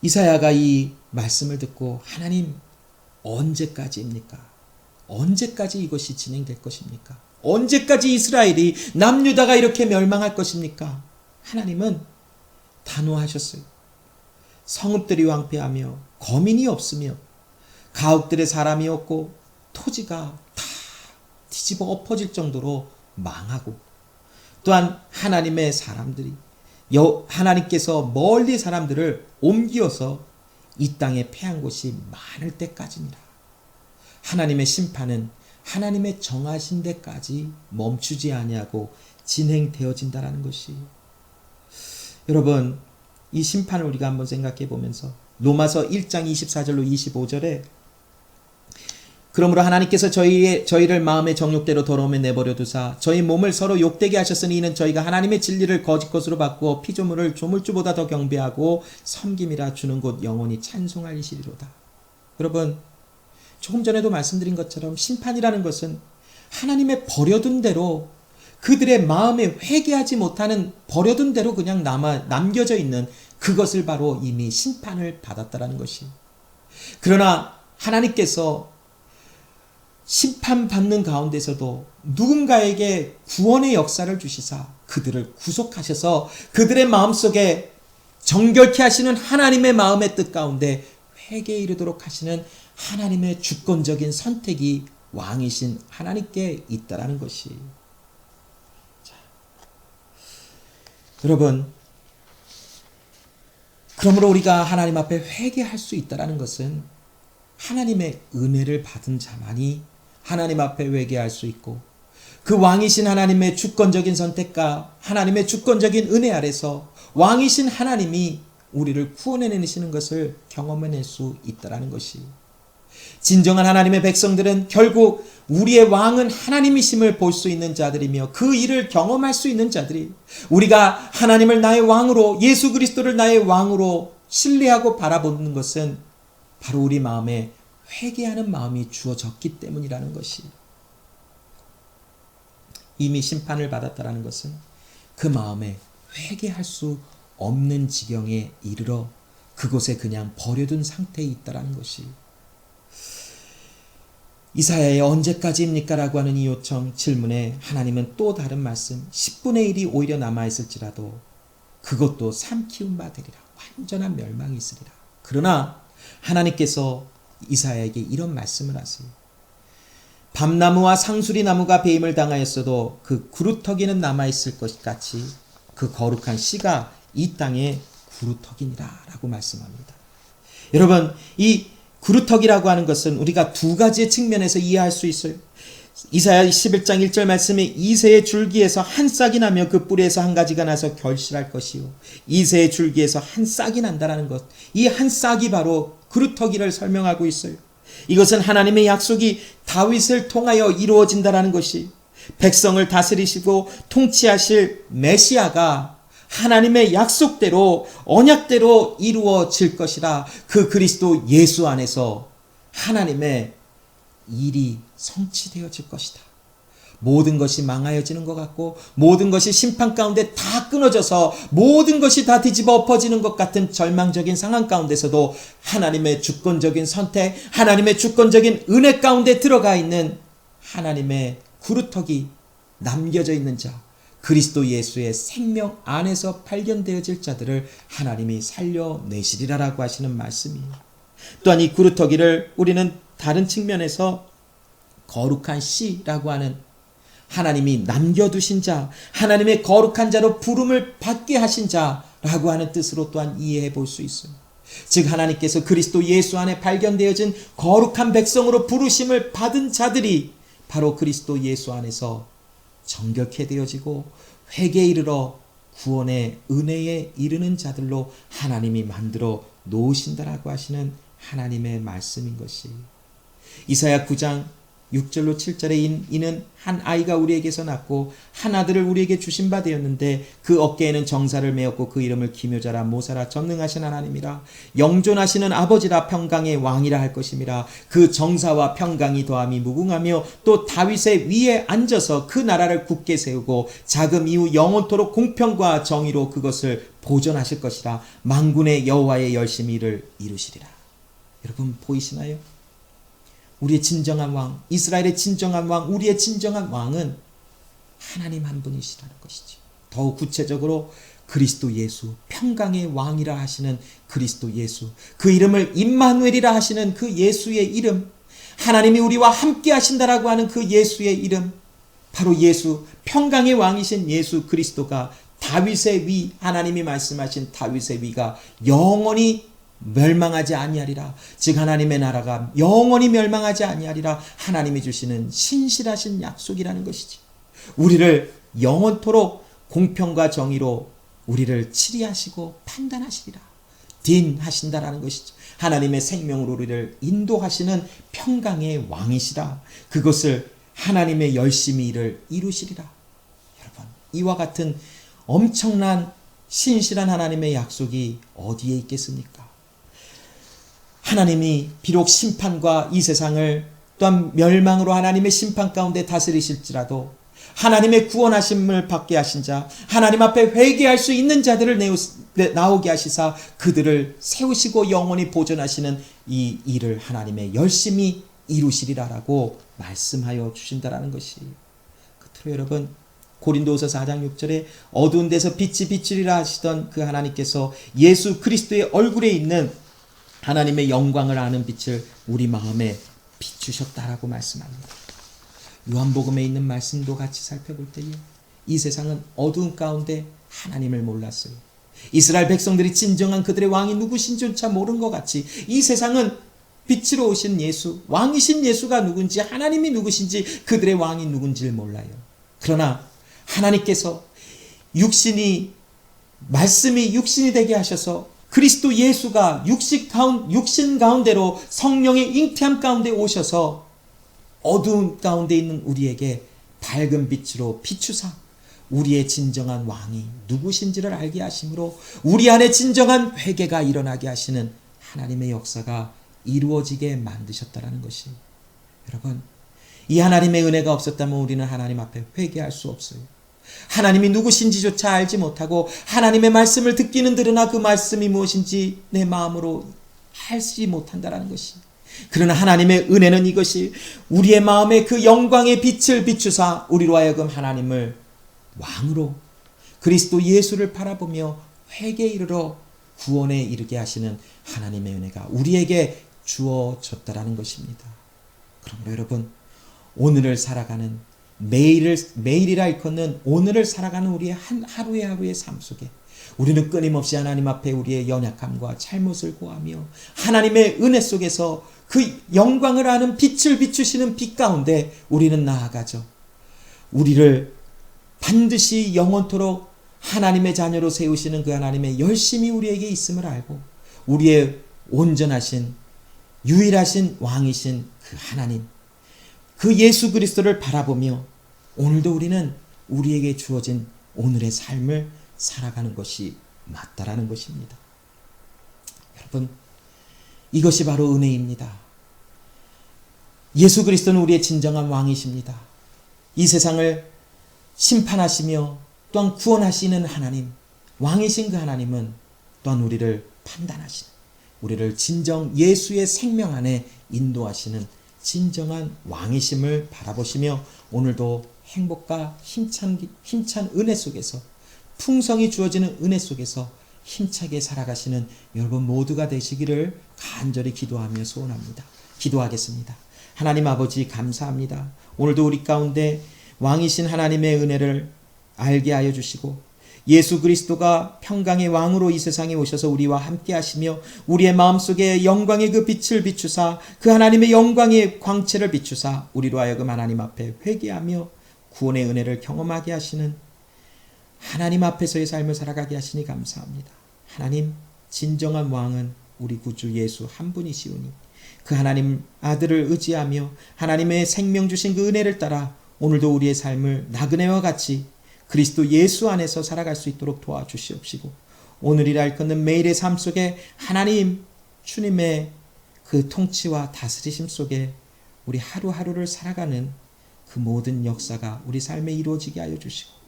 이사야가 이 말씀을 듣고 하나님 언제까지입니까? 언제까지 이것이 진행될 것입니까? 언제까지 이스라엘이, 남유다가 이렇게 멸망할 것입니까? 하나님은 단호하셨어요. 성읍들이 황폐하며 거민이 없으며 가옥들에 사람이 없고 토지가 다 뒤집어 엎어질 정도로 망하고, 또한 하나님의 사람들이, 하나님께서 멀리 사람들을 옮기어서 이 땅에 패한 곳이 많을 때까지니라. 하나님의 심판은 하나님의 정하신 데까지 멈추지 아니하고 진행되어진다라는 것이, 여러분, 이 심판을 우리가 한번 생각해 보면서 로마서 1장 24절로 25절에 그러므로 하나님께서 저희를 마음의 정욕대로 더러움에 내버려 두사 저희 몸을 서로 욕되게 하셨으니 이는 저희가 하나님의 진리를 거짓 것으로 바꾸어 피조물을 조물주보다 더 경배하고 섬김이라 주는 곳 영원히 찬송하시리로다. 여러분, 조금 전에도 말씀드린 것처럼 심판이라는 것은 하나님의 버려둔 대로 그들의 마음에 회개하지 못하는 버려둔 대로 그냥 남겨져 있는 그것을 바로 이미 심판을 받았다라는 것이. 그러나 하나님께서 심판받는 가운데서도 누군가에게 구원의 역사를 주시사 그들을 구속하셔서 그들의 마음속에 정결케 하시는 하나님의 마음의 뜻 가운데 회개에 이르도록 하시는 하나님의 주권적인 선택이 왕이신 하나님께 있다라는 것이. 자, 여러분, 그러므로 우리가 하나님 앞에 회개할 수 있다라는 것은 하나님의 은혜를 받은 자만이 하나님 앞에 회개할 수 있고 그 왕이신 하나님의 주권적인 선택과 하나님의 주권적인 은혜 아래서 왕이신 하나님이 우리를 구원해내시는 것을 경험해낼 수 있다라는 것이. 진정한 하나님의 백성들은 결국 우리의 왕은 하나님이심을 볼 수 있는 자들이며 그 일을 경험할 수 있는 자들이, 우리가 하나님을 나의 왕으로, 예수 그리스도를 나의 왕으로 신뢰하고 바라보는 것은 바로 우리 마음에 회개하는 마음이 주어졌기 때문이라는 것이. 이미 심판을 받았다라는 것은 그 마음에 회개할 수 없는 지경에 이르러 그곳에 그냥 버려둔 상태에 있다라는 것이. 이사야의 언제까지입니까? 라고 하는 이 요청 질문에 하나님은 또 다른 말씀 10분의 1이 오히려 남아있을지라도 그것도 삼키운 바 되리라. 완전한 멸망이 있으리라. 그러나 하나님께서 이사야에게 이런 말씀을 하세요. 밤나무와 상수리 나무가 배임을 당하였어도 그 구루터기는 남아있을 것 같이 그 거룩한 씨가 이 땅에 구루터기니라 라고 말씀합니다. 여러분, 이 구루터기라고 하는 것은 우리가 두 가지의 측면에서 이해할 수 있어요. 이사야 11장 1절 말씀에 이새의 줄기에서 한 싹이 나며 그 뿌리에서 한 가지가 나서 결실할 것이요. 이새의 줄기에서 한 싹이 난다라는 것. 이 한 싹이 바로 구루터기를 설명하고 있어요. 이것은 하나님의 약속이 다윗을 통하여 이루어진다라는 것이, 백성을 다스리시고 통치하실 메시아가 하나님의 약속대로 언약대로 이루어질 것이라. 그 그리스도 예수 안에서 하나님의 일이 성취되어질 것이다. 모든 것이 망하여지는 것 같고 모든 것이 심판 가운데 다 끊어져서 모든 것이 다 뒤집어 엎어지는 것 같은 절망적인 상황 가운데서도 하나님의 주권적인 선택, 하나님의 주권적인 은혜 가운데 들어가 있는 하나님의 구루터기 남겨져 있는 자, 그리스도 예수의 생명 안에서 발견되어질 자들을 하나님이 살려내시리라라고 하시는 말씀이에요. 또한 이 구루터기를 우리는 다른 측면에서 거룩한 씨라고 하는, 하나님이 남겨두신 자, 하나님의 거룩한 자로 부름을 받게 하신 자라고 하는 뜻으로 또한 이해해 볼 수 있어요. 즉 하나님께서 그리스도 예수 안에 발견되어진 거룩한 백성으로 부르심을 받은 자들이 바로 그리스도 예수 안에서 정결케 되어지고 회개에 이르러 구원의 은혜에 이르는 자들로 하나님이 만들어 놓으신다라고 하시는 하나님의 말씀인 것이. 이사야 9장 6절로 7절에 이는 한 아이가 우리에게서 낳고 한 아들을 우리에게 주신 바 되었는데 그 어깨에는 정사를 메었고 그 이름을 기묘자라 모사라 전능하신 하나님이라 영존하시는 아버지라 평강의 왕이라 할 것임이라. 그 정사와 평강이 더함이 무궁하며 또 다윗의 위에 앉아서 그 나라를 굳게 세우고 자금 이후 영원토록 공평과 정의로 그것을 보존하실 것이라. 만군의 여호와의 열심히 이를 이루시리라. 여러분 보이시나요? 우리의 진정한 왕, 이스라엘의 진정한 왕, 우리의 진정한 왕은 하나님 한 분이시라는 것이죠. 더욱 구체적으로 그리스도 예수, 평강의 왕이라 하시는 그리스도 예수, 그 이름을 임마누엘이라 하시는 그 예수의 이름, 하나님이 우리와 함께 하신다라고 하는 그 예수의 이름, 바로 예수, 평강의 왕이신 예수 그리스도가 다윗의 위, 하나님이 말씀하신 다윗의 위가 영원히 멸망하지 아니하리라. 즉 하나님의 나라가 영원히 멸망하지 아니하리라. 하나님이 주시는 신실하신 약속이라는 것이지. 우리를 영원토록 공평과 정의로 우리를 치리하시고 판단하시리라. 딘 하신다라는 것이죠. 하나님의 생명으로 우리를 인도하시는 평강의 왕이시라. 그것을 하나님의 열심히 일을 이루시리라. 여러분, 이와 같은 엄청난 신실한 하나님의 약속이 어디에 있겠습니까? 하나님이 비록 심판과 이 세상을 또한 멸망으로 하나님의 심판 가운데 다스리실지라도 하나님의 구원하심을 받게 하신 자, 하나님 앞에 회개할 수 있는 자들을 나오게 하시사 그들을 세우시고 영원히 보존하시는 이 일을 하나님의 열심히 이루시리라라고 말씀하여 주신다라는 것이, 끝으로 여러분, 고린도후서 4장 6절에 어두운 데서 빛이 비추리라 하시던 그 하나님께서 예수 그리스도의 얼굴에 있는 하나님의 영광을 아는 빛을 우리 마음에 비추셨다라고 말씀합니다. 요한복음에 있는 말씀도 같이 살펴볼 때에 이 세상은 어두운 가운데 하나님을 몰랐어요. 이스라엘 백성들이 진정한 그들의 왕이 누구신지조차 모른 것 같이 이 세상은 빛으로 오신 예수, 왕이신 예수가 누군지, 하나님이 누구신지, 그들의 왕이 누군지를 몰라요. 그러나 하나님께서 말씀이 육신이 되게 하셔서 그리스도 예수가 육신 가운데로 성령의 잉태함 가운데 오셔서 어두운 가운데 있는 우리에게 밝은 빛으로 비추사 우리의 진정한 왕이 누구신지를 알게 하심으로 우리 안에 진정한 회개가 일어나게 하시는 하나님의 역사가 이루어지게 만드셨다라는 것이, 여러분, 이 하나님의 은혜가 없었다면 우리는 하나님 앞에 회개할 수 없어요. 하나님이 누구신지조차 알지 못하고 하나님의 말씀을 듣기는 들으나 그 말씀이 무엇인지 내 마음으로 알지 못한다라는 것이, 그러나 하나님의 은혜는 이것이 우리의 마음에 그 영광의 빛을 비추사 우리로 하여금 하나님을 왕으로 그리스도 예수를 바라보며 회개에 이르러 구원에 이르게 하시는 하나님의 은혜가 우리에게 주어졌다라는 것입니다. 그러므로 여러분, 오늘을 살아가는 매일이라 일컫는 오늘을 살아가는 우리의 하루의 삶 속에 우리는 끊임없이 하나님 앞에 우리의 연약함과 잘못을 고하며 하나님의 은혜 속에서 그 영광을 아는 빛을 비추시는 빛 가운데 우리는 나아가죠. 우리를 반드시 영원토록 하나님의 자녀로 세우시는 그 하나님의 열심이 우리에게 있음을 알고 우리의 온전하신 유일하신 왕이신 그 하나님, 그 예수 그리스도를 바라보며 오늘도 우리는 우리에게 주어진 오늘의 삶을 살아가는 것이 맞다라는 것입니다. 여러분, 이것이 바로 은혜입니다. 예수 그리스도는 우리의 진정한 왕이십니다. 이 세상을 심판하시며 또한 구원하시는 하나님, 왕이신 그 하나님은 또한 우리를 판단하시는, 우리를 진정 예수의 생명 안에 인도하시는 진정한 왕이심을 바라보시며 오늘도 행복과 힘찬 은혜 속에서, 풍성이 주어지는 은혜 속에서 힘차게 살아가시는 여러분 모두가 되시기를 간절히 기도하며 소원합니다. 기도하겠습니다. 하나님 아버지, 감사합니다. 오늘도 우리 가운데 왕이신 하나님의 은혜를 알게 하여 주시고 예수 그리스도가 평강의 왕으로 이 세상에 오셔서 우리와 함께 하시며 우리의 마음속에 영광의 그 빛을 비추사 그 하나님의 영광의 광채를 비추사 우리로 하여금 하나님 앞에 회개하며 구원의 은혜를 경험하게 하시는 하나님 앞에서의 삶을 살아가게 하시니 감사합니다. 하나님, 진정한 왕은 우리 구주 예수 한 분이시오니 그 하나님 아들을 의지하며 하나님의 생명 주신 그 은혜를 따라 오늘도 우리의 삶을 나그네와 같이 그리스도 예수 안에서 살아갈 수 있도록 도와주시옵시고 오늘이라 일컫는 매일의 삶 속에 하나님 주님의 그 통치와 다스리심 속에 우리 하루하루를 살아가는 그 모든 역사가 우리 삶에 이루어지게 하여 주시고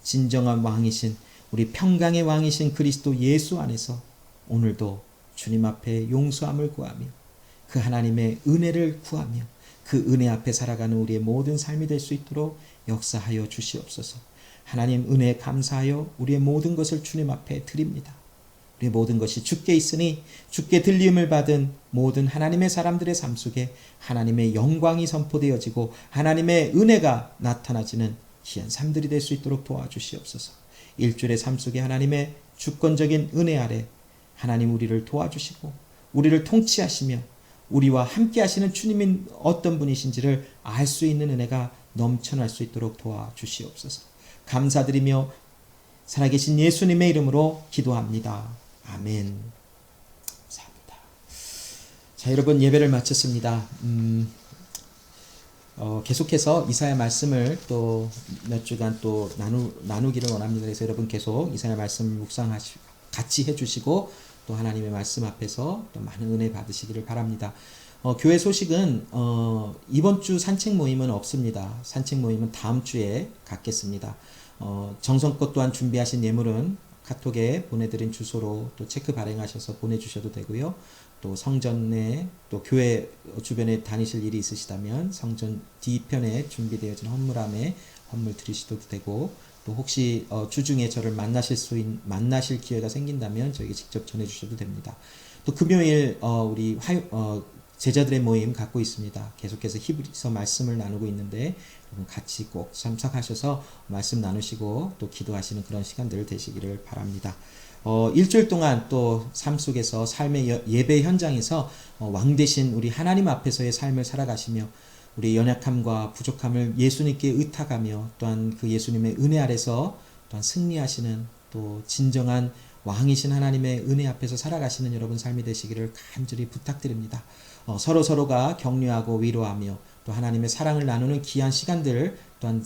진정한 왕이신 우리 평강의 왕이신 그리스도 예수 안에서 오늘도 주님 앞에 용서함을 구하며 그 하나님의 은혜를 구하며 그 은혜 앞에 살아가는 우리의 모든 삶이 될 수 있도록 역사하여 주시옵소서. 하나님 은혜에 감사하여 우리의 모든 것을 주님 앞에 드립니다. 우리의 모든 것이 주께 있으니 주께 들림을 받은 모든 하나님의 사람들의 삶 속에 하나님의 영광이 선포되어지고 하나님의 은혜가 나타나지는 귀한 삶들이 될 수 있도록 도와주시옵소서. 일주일의 삶 속에 하나님의 주권적인 은혜 아래 하나님 우리를 도와주시고 우리를 통치하시며 우리와 함께 하시는 주님이 어떤 분이신지를 알 수 있는 은혜가 넘쳐날 수 있도록 도와주시옵소서. 감사드리며 살아계신 예수님의 이름으로 기도합니다. 아멘. 감사합니다. 자, 여러분 예배를 마쳤습니다. 계속해서 이사야 말씀을 또 몇 주간 또 나누기를 원합니다. 그래서 여러분 계속 이사야 말씀 같이 해주시고 또 하나님의 말씀 앞에서 또 많은 은혜 받으시기를 바랍니다. 교회 소식은 이번 주 산책 모임은 없습니다. 산책 모임은 다음 주에 갖겠습니다. 정성껏 또한 준비하신 예물은 카톡에 보내드린 주소로 또 체크 발행하셔서 보내주셔도 되고요. 또 성전에 또 교회 주변에 다니실 일이 있으시다면 성전 뒤편에 준비되어진 헌물함에 헌물 드리셔도 되고, 또 혹시 주중에 저를 만나실 기회가 생긴다면 저에게 직접 전해주셔도 됩니다. 또 금요일 우리 제자들의 모임 갖고 있습니다. 계속해서 히브리서 말씀을 나누고 있는데 여러분 같이 꼭 참석하셔서 말씀 나누시고 또 기도하시는 그런 시간들 되시기를 바랍니다. 일주일 동안 또 삶 속에서 삶의 예배 현장에서 왕 되신 우리 하나님 앞에서의 삶을 살아가시며 우리 연약함과 부족함을 예수님께 의탁하며 또한 그 예수님의 은혜 아래서 또한 승리하시는 또 진정한 왕이신 하나님의 은혜 앞에서 살아가시는 여러분 삶이 되시기를 간절히 부탁드립니다. 서로가 격려하고 위로하며 또 하나님의 사랑을 나누는 귀한 시간들 또한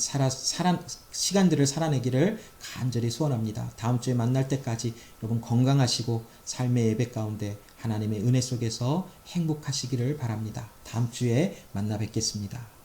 시간들을 살아내기를 간절히 소원합니다. 다음 주에 만날 때까지 여러분 건강하시고 삶의 예배 가운데 하나님의 은혜 속에서 행복하시기를 바랍니다. 다음 주에 만나 뵙겠습니다.